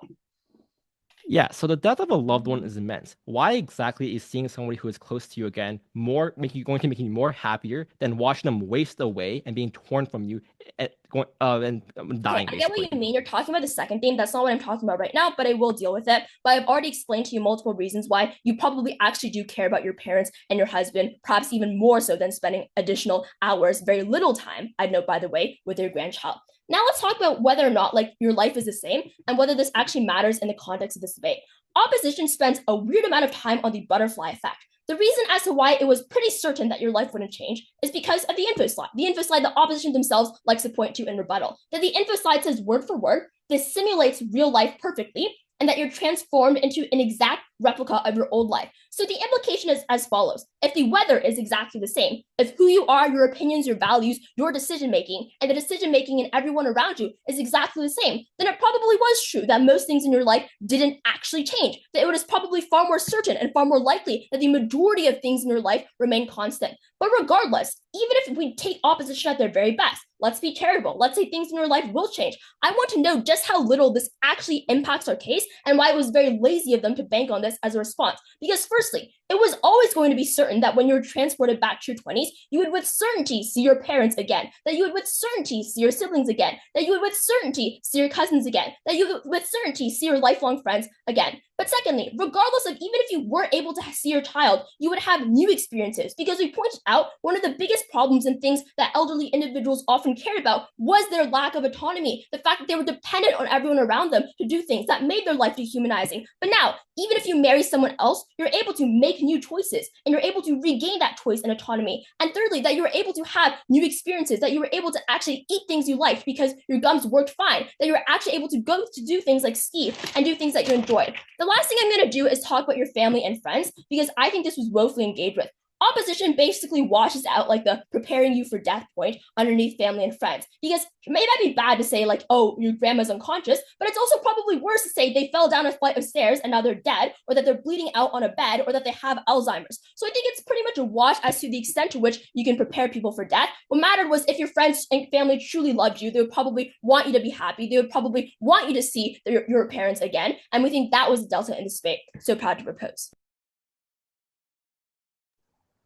Yeah, so the death of a loved one is immense. Why exactly is seeing somebody who is close to you again going to make you more happier than watching them waste away and being torn from you and dying, Okay, I get what basically? you mean. You're talking about the second theme. That's not what I'm talking about right now, but I will deal with it. But I've already explained to you multiple reasons why you probably actually do care about your parents and your husband, perhaps even more so than spending additional hours, very little time, I'd note, by the way, with your grandchild. Now let's talk about whether or not your life is the same and whether this actually matters in the context of this debate. Opposition spends a weird amount of time on the butterfly effect. The reason as to why it was pretty certain that your life wouldn't change is because of the Infoslide. The Infoslide, the opposition themselves likes to point to in rebuttal. That the Infoslide says word for word, this simulates real life perfectly, and that you're transformed into an exact replica of your old life. So the implication is as follows. If the weather is exactly the same, if who you are, your opinions, your values, your decision-making, and the decision-making in everyone around you is exactly the same, then it probably was true that most things in your life didn't actually change, that it was probably far more certain and far more likely that the majority of things in your life remain constant. But regardless, even if we take opposition at their very best, let's be terrible. Let's say things in your life will change. I want to know just how little this actually impacts our case and why it was very lazy of them to bank on this as a response. Because firstly, it was always going to be certain that when you were transported back to your 20s, you would with certainty see your parents again, that you would with certainty see your siblings again, that you would with certainty see your cousins again, that you would with certainty see your lifelong friends again. But secondly, regardless of even if you weren't able to see your child, you would have new experiences because we pointed out one of the biggest problems and things that elderly individuals often cared about was their lack of autonomy, the fact that they were dependent on everyone around them to do things that made their life dehumanizing. But now, even if you marry someone else, you're able to make new choices and you're able to regain that choice and autonomy. And thirdly, that you were able to have new experiences, that you were able to actually eat things you liked because your gums worked fine, that you were actually able to go to do things like ski and do things that you enjoyed. The last thing I'm going to do is talk about your family and friends because I think this was woefully engaged with. Opposition basically washes out like the preparing you for death point underneath family and friends. Because it may not be bad to say like, oh, your grandma's unconscious, but it's also probably worse to say they fell down a flight of stairs and now they're dead, or that they're bleeding out on a bed, or that they have Alzheimer's. So I think it's pretty much a wash as to the extent to which you can prepare people for death. What mattered was if your friends and family truly loved you, they would probably want you to be happy. They would probably want you to see your parents again. And we think that was the delta in this debate. So proud to propose.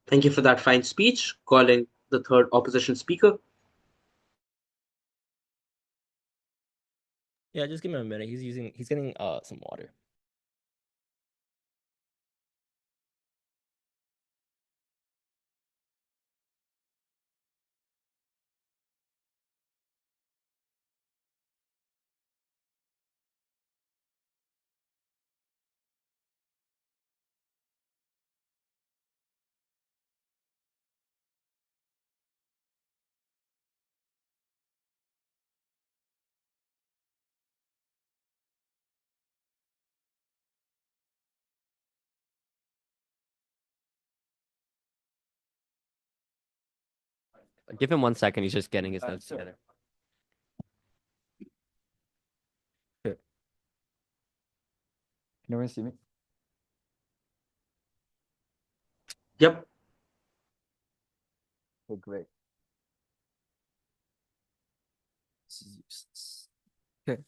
Thank you for that fine speech. Calling the third opposition speaker. Yeah, just give him a minute. He's getting some water. Give him 1 second. He's just getting his notes together. Can everyone see me? Yep. Okay, great. This is useless. Okay.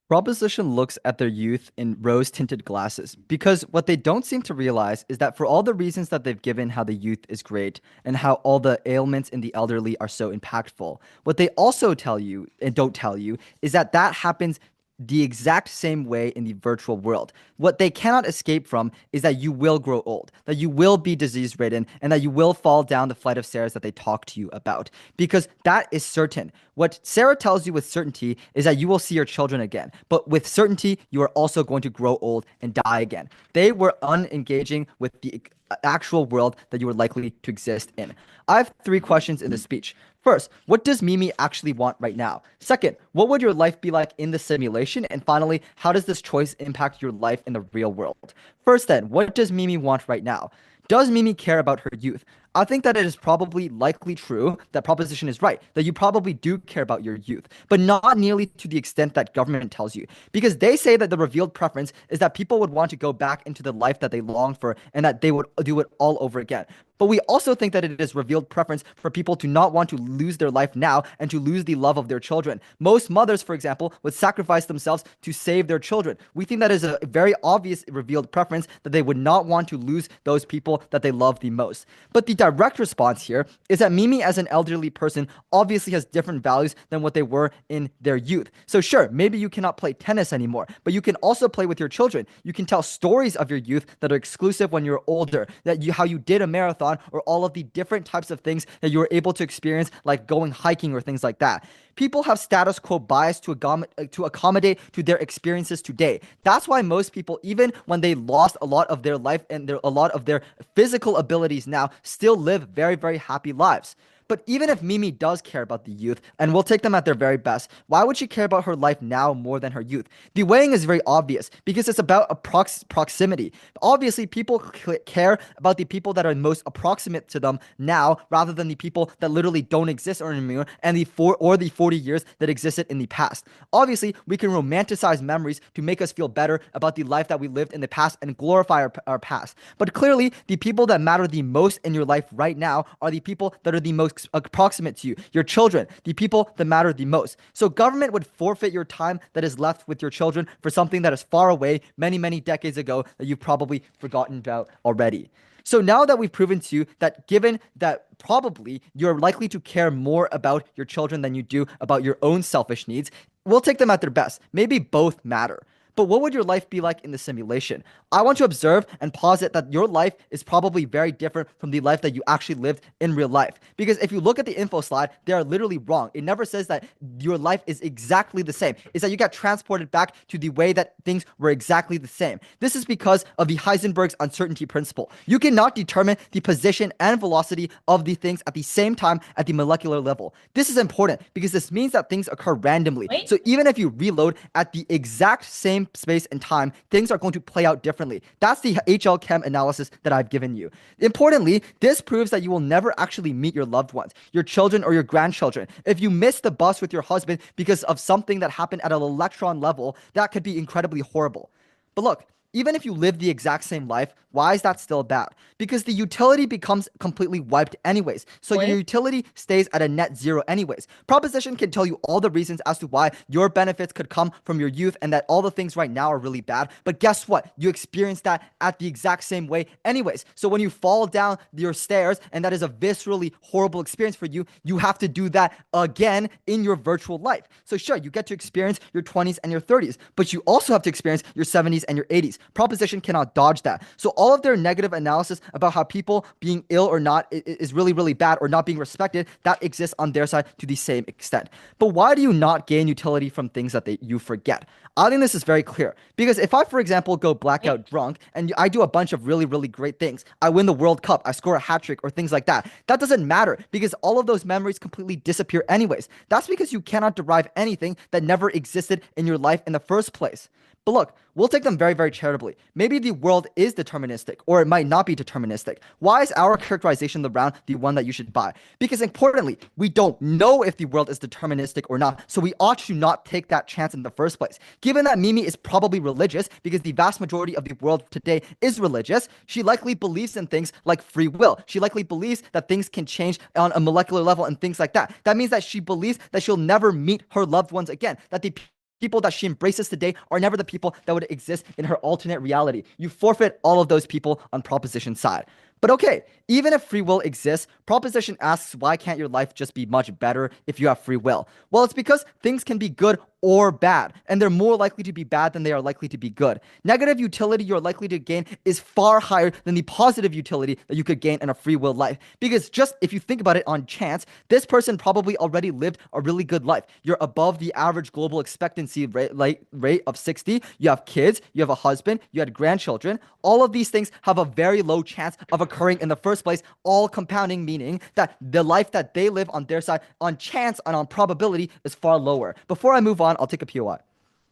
Proposition looks at their youth in rose-tinted glasses because what they don't seem to realize is that for all the reasons that they've given how the youth is great and how all the ailments in the elderly are so impactful, what they also tell you and don't tell you is that that happens the exact same way in the virtual world. What they cannot escape from is that you will grow old, that you will be disease ridden, and that you will fall down the flight of stairs that they talk to you about. Because that is certain. What Sarah tells you with certainty is that you will see your children again. But with certainty, you are also going to grow old and die again. They were unengaging with the actual world that you were likely to exist in. I have 3 questions in this speech. First, what does Mimi actually want right now? Second, what would your life be like in the simulation? And finally, how does this choice impact your life in the real world? First then, what does Mimi want right now? Does Mimi care about her youth? I think that it is probably likely true that proposition is right, that you probably do care about your youth, but not nearly to the extent that government tells you. Because they say that the revealed preference is that people would want to go back into the life that they long for and that they would do it all over again. But we also think that it is revealed preference for people to not want to lose their life now and to lose the love of their children. Most mothers, for example, would sacrifice themselves to save their children. We think that is a very obvious revealed preference that they would not want to lose those people that they love the most. But the direct response here is that Mimi as an elderly person obviously has different values than what they were in their youth. So sure, maybe you cannot play tennis anymore, but you can also play with your children. You can tell stories of your youth that are exclusive when you're older, how you did a marathon or all of the different types of things that you were able to experience, like going hiking or things like that. People have status quo bias to accommodate to their experiences today. That's why most people, even when they lost a lot of their life and a lot of their physical abilities now, still live very, very happy lives. But even if Mimi does care about the youth, and we'll take them at their very best, why would she care about her life now more than her youth? The weighing is very obvious because it's about proximity. Obviously, people care about the people that are most approximate to them now rather than the people that literally don't exist anymore and the 40 years that existed in the past. Obviously, we can romanticize memories to make us feel better about the life that we lived in the past and glorify our past. But clearly, the people that matter the most in your life right now are the people that are the most approximate to you, your children, the people that matter the most. So government would forfeit your time that is left with your children for something that is far away many, many decades ago that you've probably forgotten about already. So now that we've proven to you that given that probably you're likely to care more about your children than you do about your own selfish needs, we'll take them at their best. Maybe both matter. But what would your life be like in the simulation? I want to observe and posit that your life is probably very different from the life that you actually lived in real life. Because if you look at the info slide, they are literally wrong. It never says that your life is exactly the same. It's that you got transported back to the way that things were exactly the same. This is because of the Heisenberg's uncertainty principle. You cannot determine the position and velocity of the things at the same time at the molecular level. This is important because this means that things occur randomly. Wait. So even if you reload at the exact same space and time, things are going to play out differently. That's the HL Chem analysis that I've given you. Importantly, this proves that you will never actually meet your loved ones, your children or your grandchildren. If you miss the bus with your husband because of something that happened at an electron level, that could be incredibly horrible. But look, even if you live the exact same life, why is that still bad? Because the utility becomes completely wiped anyways. So your utility stays at a net zero anyways. Proposition can tell you all the reasons as to why your benefits could come from your youth and that all the things right now are really bad. But guess what? You experience that at the exact same way anyways. So when you fall down your stairs and that is a viscerally horrible experience for you, you have to do that again in your virtual life. So sure, you get to experience your 20s and your 30s, but you also have to experience your 70s and your 80s. Proposition cannot dodge that. So all of their negative analysis about how people being ill or not is really, really bad or not being respected, that exists on their side to the same extent. But why do you not gain utility from things that you forget? I think this is very clear. Because if I, for example, go blackout drunk and I do a bunch of really, really great things, I win the World Cup, I score a hat trick or things like that, that doesn't matter because all of those memories completely disappear anyways. That's because you cannot derive anything that never existed in your life in the first place. But look, we'll take them very, very charitably. Maybe the world is deterministic, or it might not be deterministic. Why is our characterization of the round the one that you should buy? Because importantly, we don't know if the world is deterministic or not, so we ought to not take that chance in the first place. Given that Mimi is probably religious, because the vast majority of the world today is religious, she likely believes in things like free will. She likely believes that things can change on a molecular level and things like that. That means that she believes that she'll never meet her loved ones again, that the people that she embraces today are never the people that would exist in her alternate reality. You forfeit all of those people on proposition side. But okay, even if free will exists, proposition asks, why can't your life just be much better if you have free will? Well, it's because things can be good or bad, and they're more likely to be bad than they are likely to be good. Negative utility you're likely to gain is far higher than the positive utility that you could gain in a free will life. Because just if you think about it on chance, this person probably already lived a really good life. You're above the average global expectancy rate of 60. You have kids, you have a husband, you had grandchildren. All of these things have a very low chance of occurring in the first place, all compounding, meaning that the life that they live on their side on chance and on probability is far lower. Before I move on, I'll take a POI.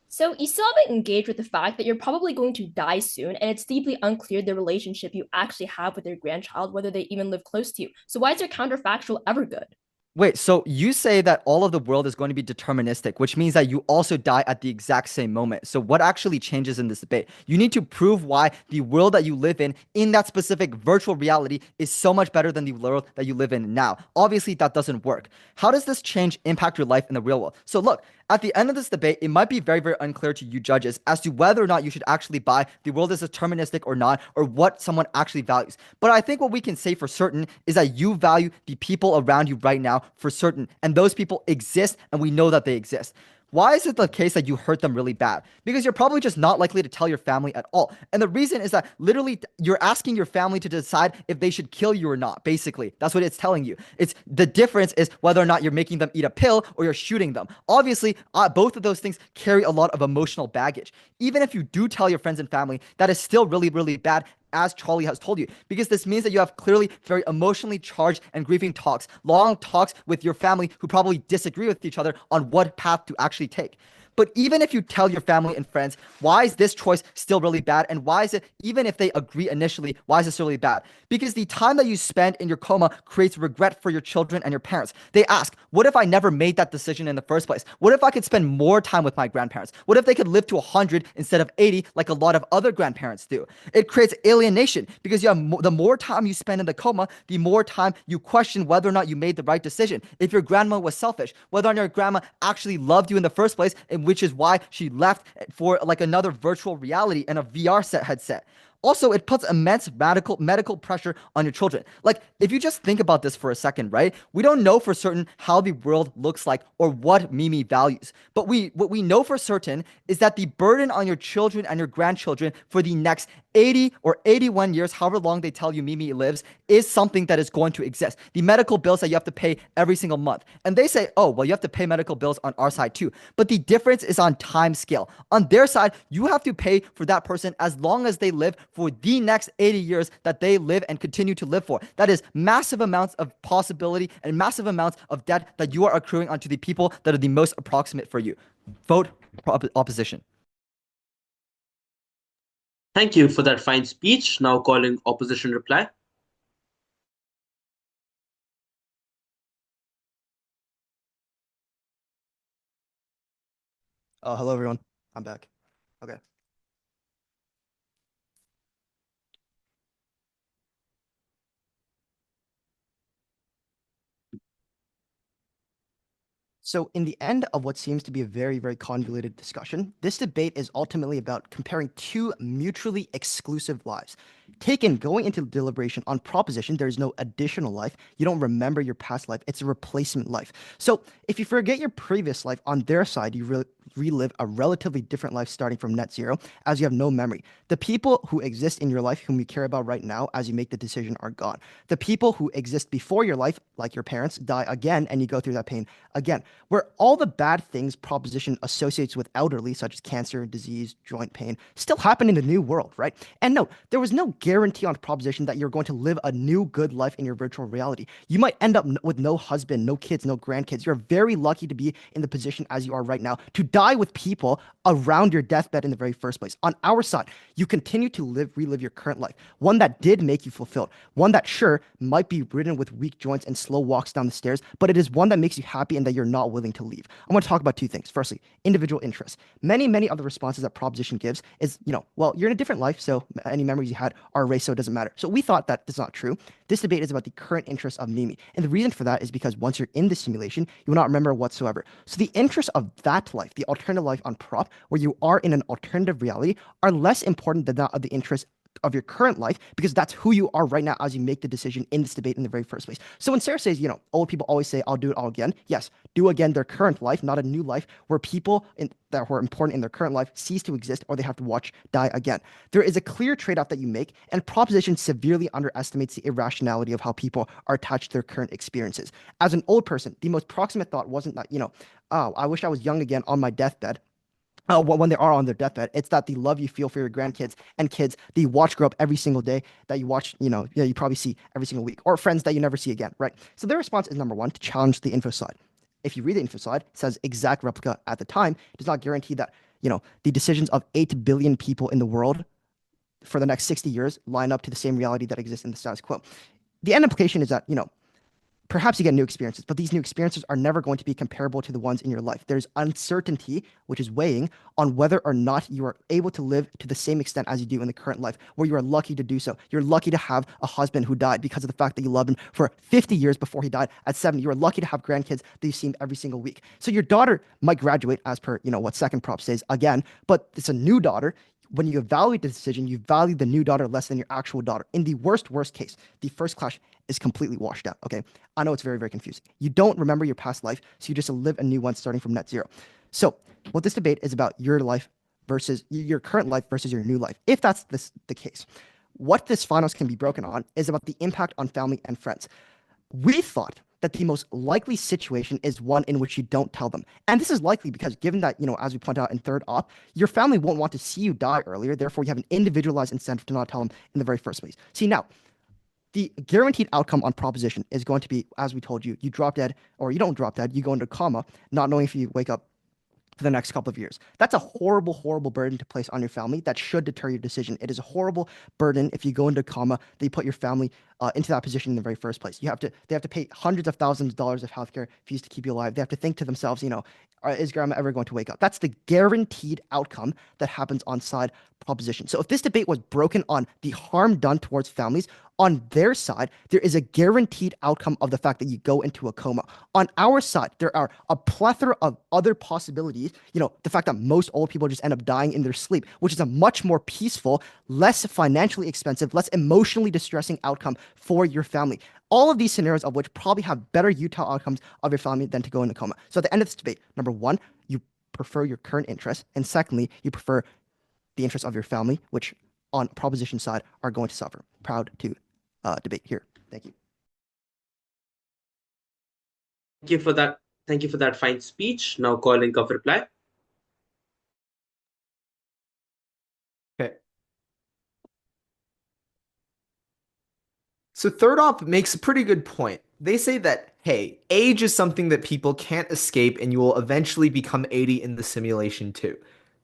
So you still haven't engaged with the fact that you're probably going to die soon, and it's deeply unclear the relationship you actually have with your grandchild, whether they even live close to you. So why is your counterfactual ever good? Wait, so you say that all of the world is going to be deterministic, which means that you also die at the exact same moment. So what actually changes in this debate? You need to prove why the world that you live in that specific virtual reality, is so much better than the world that you live in now. Obviously, that doesn't work. How does this change impact your life in the real world? So look, at the end of this debate, it might be very, very unclear to you judges as to whether or not you should actually buy the world is deterministic or not, or what someone actually values. But I think what we can say for certain is that you value the people around you right now for certain, and those people exist, and we know that they exist. Why is it the case that you hurt them really bad? Because you're probably just not likely to tell your family at all. And the reason is that literally you're asking your family to decide if they should kill you or not. Basically, that's what it's telling you. It's the difference is whether or not you're making them eat a pill or you're shooting them. Obviously, both of those things carry a lot of emotional baggage. Even if you do tell your friends and family, that is still really, really bad, as Charlie has told you, because this means that you have clearly very emotionally charged and grieving talks, long talks with your family who probably disagree with each other on what path to actually take. But even if you tell your family and friends, why is this choice still really bad? And why is it, even if they agree initially, why is this really bad? Because the time that you spend in your coma creates regret for your children and your parents. They ask, what if I never made that decision in the first place? What if I could spend more time with my grandparents? What if they could live to 100 instead of 80 like a lot of other grandparents do? It creates alienation because you have the more time you spend in the coma, the more time you question whether or not you made the right decision. If your grandma was selfish, whether or not your grandma actually loved you in the first place, and which is why she left for like another virtual reality and a VR headset. Also, it puts immense medical pressure on your children. Like, if you just think about this for a second, right? We don't know for certain how the world looks like or what Mimi values. But what we know for certain is that the burden on your children and your grandchildren for the next 80 or 81 years, however long they tell you Mimi lives, is something that is going to exist. The medical bills that you have to pay every single month. And they say, oh, well, you have to pay medical bills on our side too. But the difference is on time scale. On their side, you have to pay for that person as long as they live for the next 80 years that they live and continue to live for. That is massive amounts of possibility and massive amounts of debt that you are accruing onto the people that are the most approximate for you. Vote opposition. Thank you for that fine speech. Now calling opposition reply. Hello, everyone. I'm back. Okay. So, in the end of what seems to be a very, very convoluted discussion, this debate is ultimately about comparing two mutually exclusive lives. Going into deliberation on proposition, there is no additional life. You don't remember your past life. It's a replacement life. So, if you forget your previous life, on their side, you relive a relatively different life starting from net zero, as you have no memory. The people who exist in your life, whom you care about right now as you make the decision, are gone. The people who exist before your life, like your parents, die again, and you go through that pain again. where all the bad things proposition associates with elderly, such as cancer, disease, joint pain, still happen in the new world, right? And no, there was no guarantee on proposition that you're going to live a new good life in your virtual reality. You might end up with no husband, no kids, no grandkids. You're very lucky to be in the position as you are right now, to die with people around your deathbed in the very first place. On our side, you continue to relive your current life, one that did make you fulfilled, one that sure might be ridden with weak joints and slow walks down the stairs, but it is one that makes you happy and that you're not willing to leave. I want to talk about two things. Firstly, individual interests. Many other responses that proposition gives is, well, you're in a different life, so any memories you had are erased, so it doesn't matter. So we thought that that's not true. This debate is about the current interests of Mimi. And the reason for that is because once you're in the simulation, you will not remember whatsoever. So the interests of that life, the alternative life on prop, where you are in an alternative reality, are less important than that of the interests of your current life, because that's who you are right now as you make the decision in this debate in the very first place. So when Sarah says, old people always say, I'll do it all again. Yes, do again their current life, not a new life where people that were important in their current life cease to exist or they have to watch die again. There is a clear trade-off that you make, and proposition severely underestimates the irrationality of how people are attached to their current experiences. As an old person, the most proximate thought wasn't that, oh, I wish I was young again on my deathbed. When they are on their deathbed, it's that the love you feel for your grandkids and kids that you watch grow up every single day, that you watch, you probably see every single week, or friends that you never see again, right? So their response is number one, to challenge the Infoslide. If you read the Infoslide, it says exact replica at the time. It does not guarantee that, the decisions of 8 billion people in the world for the next 60 years line up to the same reality that exists in the status quo. The end implication is that, perhaps you get new experiences, but these new experiences are never going to be comparable to the ones in your life. There's uncertainty, which is weighing on whether or not you are able to live to the same extent as you do in the current life, where you are lucky to do so. You're lucky to have a husband who died because of the fact that you loved him for 50 years before he died at 70. You are lucky to have grandkids that you've seen every single week. So your daughter might graduate as per, what second prop says again, but it's a new daughter. When you evaluate the decision, you value the new daughter less than your actual daughter. In the worst case, the first clash is completely washed out, okay? I know it's very confusing. You don't remember your past life, so you just live a new one starting from net zero. So what this debate is about, your life versus your current life versus your new life. If that's the case, what this finals can be broken on is about the impact on family and friends. We thought that the most likely situation is one in which you don't tell them. And this is likely because given that, as we point out in third op, your family won't want to see you die earlier. Therefore, you have an individualized incentive to not tell them in the very first place. See, now, the guaranteed outcome on proposition is going to be, as we told you, you drop dead, or you don't drop dead, you go into coma, not knowing if you wake up for the next couple of years. That's a horrible burden to place on your family that should deter your decision. It is a horrible burden if you go into coma, that you put your family into that position in the very first place. They have to pay hundreds of thousands of dollars of healthcare fees to keep you alive. They have to think to themselves, is grandma ever going to wake up? That's the guaranteed outcome that happens on side proposition. So if this debate was broken on the harm done towards families, on their side, there is a guaranteed outcome of the fact that you go into a coma. On our side, there are a plethora of other possibilities. The fact that most old people just end up dying in their sleep, which is a much more peaceful, less financially expensive, less emotionally distressing outcome for your family. All of these scenarios of which probably have better util outcomes of your family than to go into coma. So at the end of this debate, number one, you prefer your current interests. And secondly, you prefer the interests of your family, which on proposition side are going to suffer. Proud to debate here. Thank you. Thank you for that. Thank you for that fine speech. Now calling of reply. Okay. So third op makes a pretty good point. They say that, hey, age is something that people can't escape and you will eventually become 80 in the simulation too.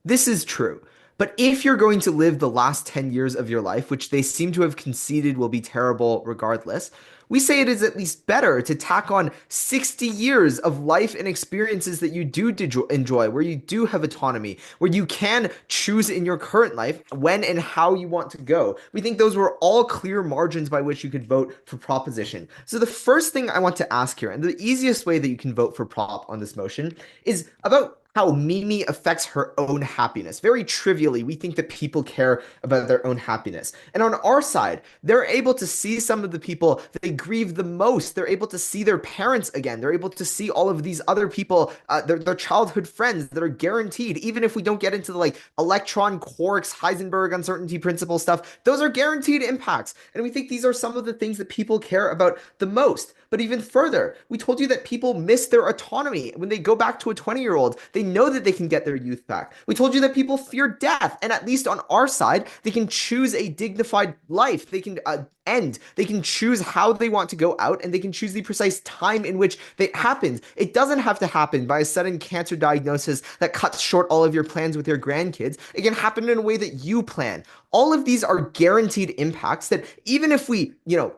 This is true. But if you're going to live the last 10 years of your life, which they seem to have conceded will be terrible regardless, we say it is at least better to tack on 60 years of life and experiences that you do enjoy, where you do have autonomy, where you can choose in your current life when and how you want to go. We think those were all clear margins by which you could vote for proposition. So the first thing I want to ask here, and the easiest way that you can vote for prop on this motion, is about how Mimi affects her own happiness. Very trivially, we think that people care about their own happiness. And on our side, they're able to see some of the people that they grieve the most. They're able to see their parents again. They're able to see all of these other people, their childhood friends that are guaranteed, even if we don't get into the like electron quarks, Heisenberg uncertainty principle stuff, those are guaranteed impacts. And we think these are some of the things that people care about the most. But even further, we told you that people miss their autonomy. When they go back to a 20-year-old, they know that they can get their youth back. We told you that people fear death. And at least on our side, they can choose a dignified life. They can end. They can choose how they want to go out, and they can choose the precise time in which it happens. It doesn't have to happen by a sudden cancer diagnosis that cuts short all of your plans with your grandkids. It can happen in a way that you plan. All of these are guaranteed impacts that even if we,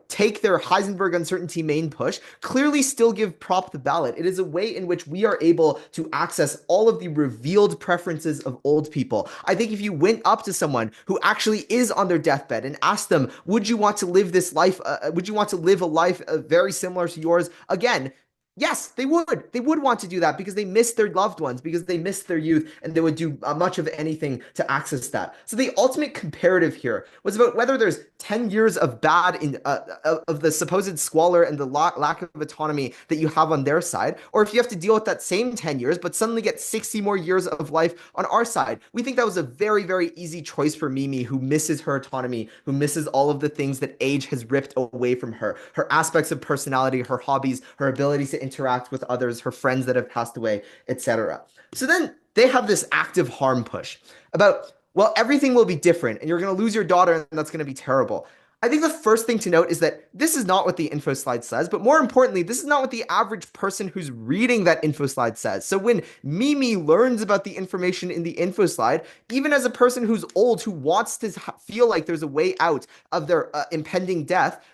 take their Heisenberg uncertainty main push, clearly still give prop the ballot. It is a way in which we are able to access all of the revealed preferences of old people. I think if you went up to someone who actually is on their deathbed and asked them, would you want to live this life? Would you want to live a life very similar to yours again? Yes, they would. They would want to do that because they miss their loved ones, because they miss their youth, and they would do much of anything to access that. So the ultimate comparative here was about whether there's 10 years of of the supposed squalor and the lack of autonomy that you have on their side, or if you have to deal with that same 10 years, but suddenly get 60 more years of life on our side. We think that was a very, very easy choice for Mimi, who misses her autonomy, who misses all of the things that age has ripped away from her, her aspects of personality, her hobbies, her ability to interact with others, her friends that have passed away, etc. So then they have this active harm push about, well, everything will be different and you're going to lose your daughter and that's going to be terrible. I think the first thing to note is that this is not what the info slide says, but more importantly, this is not what the average person who's reading that info slide says. So when Mimi learns about the information in the info slide, even as a person who's old, who wants to feel like there's a way out of their impending death,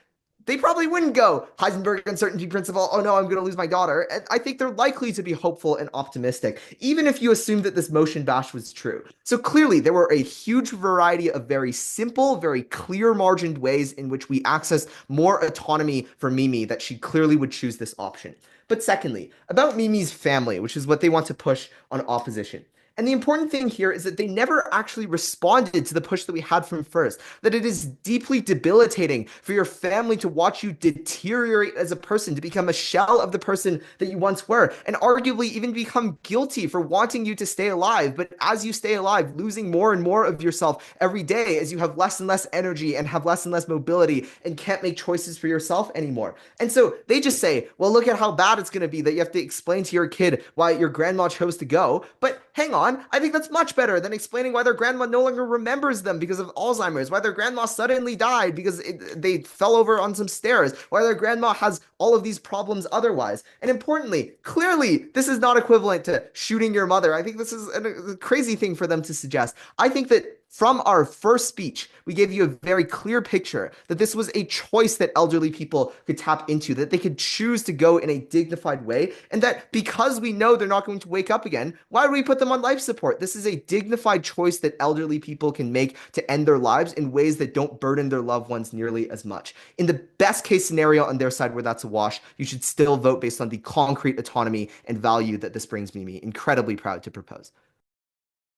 they probably wouldn't go Heisenberg uncertainty principle. Oh no, I'm going to lose my daughter. And I think they're likely to be hopeful and optimistic, even if you assume that this motion bash was true. So clearly there were a huge variety of very simple, very clear margined ways in which we access more autonomy for Mimi that she clearly would choose this option. But secondly, about Mimi's family, which is what they want to push on opposition. And the important thing here is that they never actually responded to the push that we had from first, that it is deeply debilitating for your family to watch you deteriorate as a person, to become a shell of the person that you once were, and arguably even become guilty for wanting you to stay alive. But as you stay alive, losing more and more of yourself every day as you have less and less energy and have less and less mobility and can't make choices for yourself anymore. And so they just say, well, look at how bad it's going to be that you have to explain to your kid why your grandma chose to go. But hang on. I think that's much better than explaining why their grandma no longer remembers them because of Alzheimer's, why their grandma suddenly died because they fell over on some stairs, why their grandma has all of these problems otherwise. And importantly, clearly, this is not equivalent to shooting your mother. I think this is a crazy thing for them to suggest. I think that from our first speech, we gave you a very clear picture that this was a choice that elderly people could tap into, that they could choose to go in a dignified way, and that because we know they're not going to wake up again, why do we put them on life support? This is a dignified choice that elderly people can make to end their lives in ways that don't burden their loved ones nearly as much. In the best case scenario on their side where that's a wash, you should still vote based on the concrete autonomy and value that this brings Mimi. Incredibly proud to propose.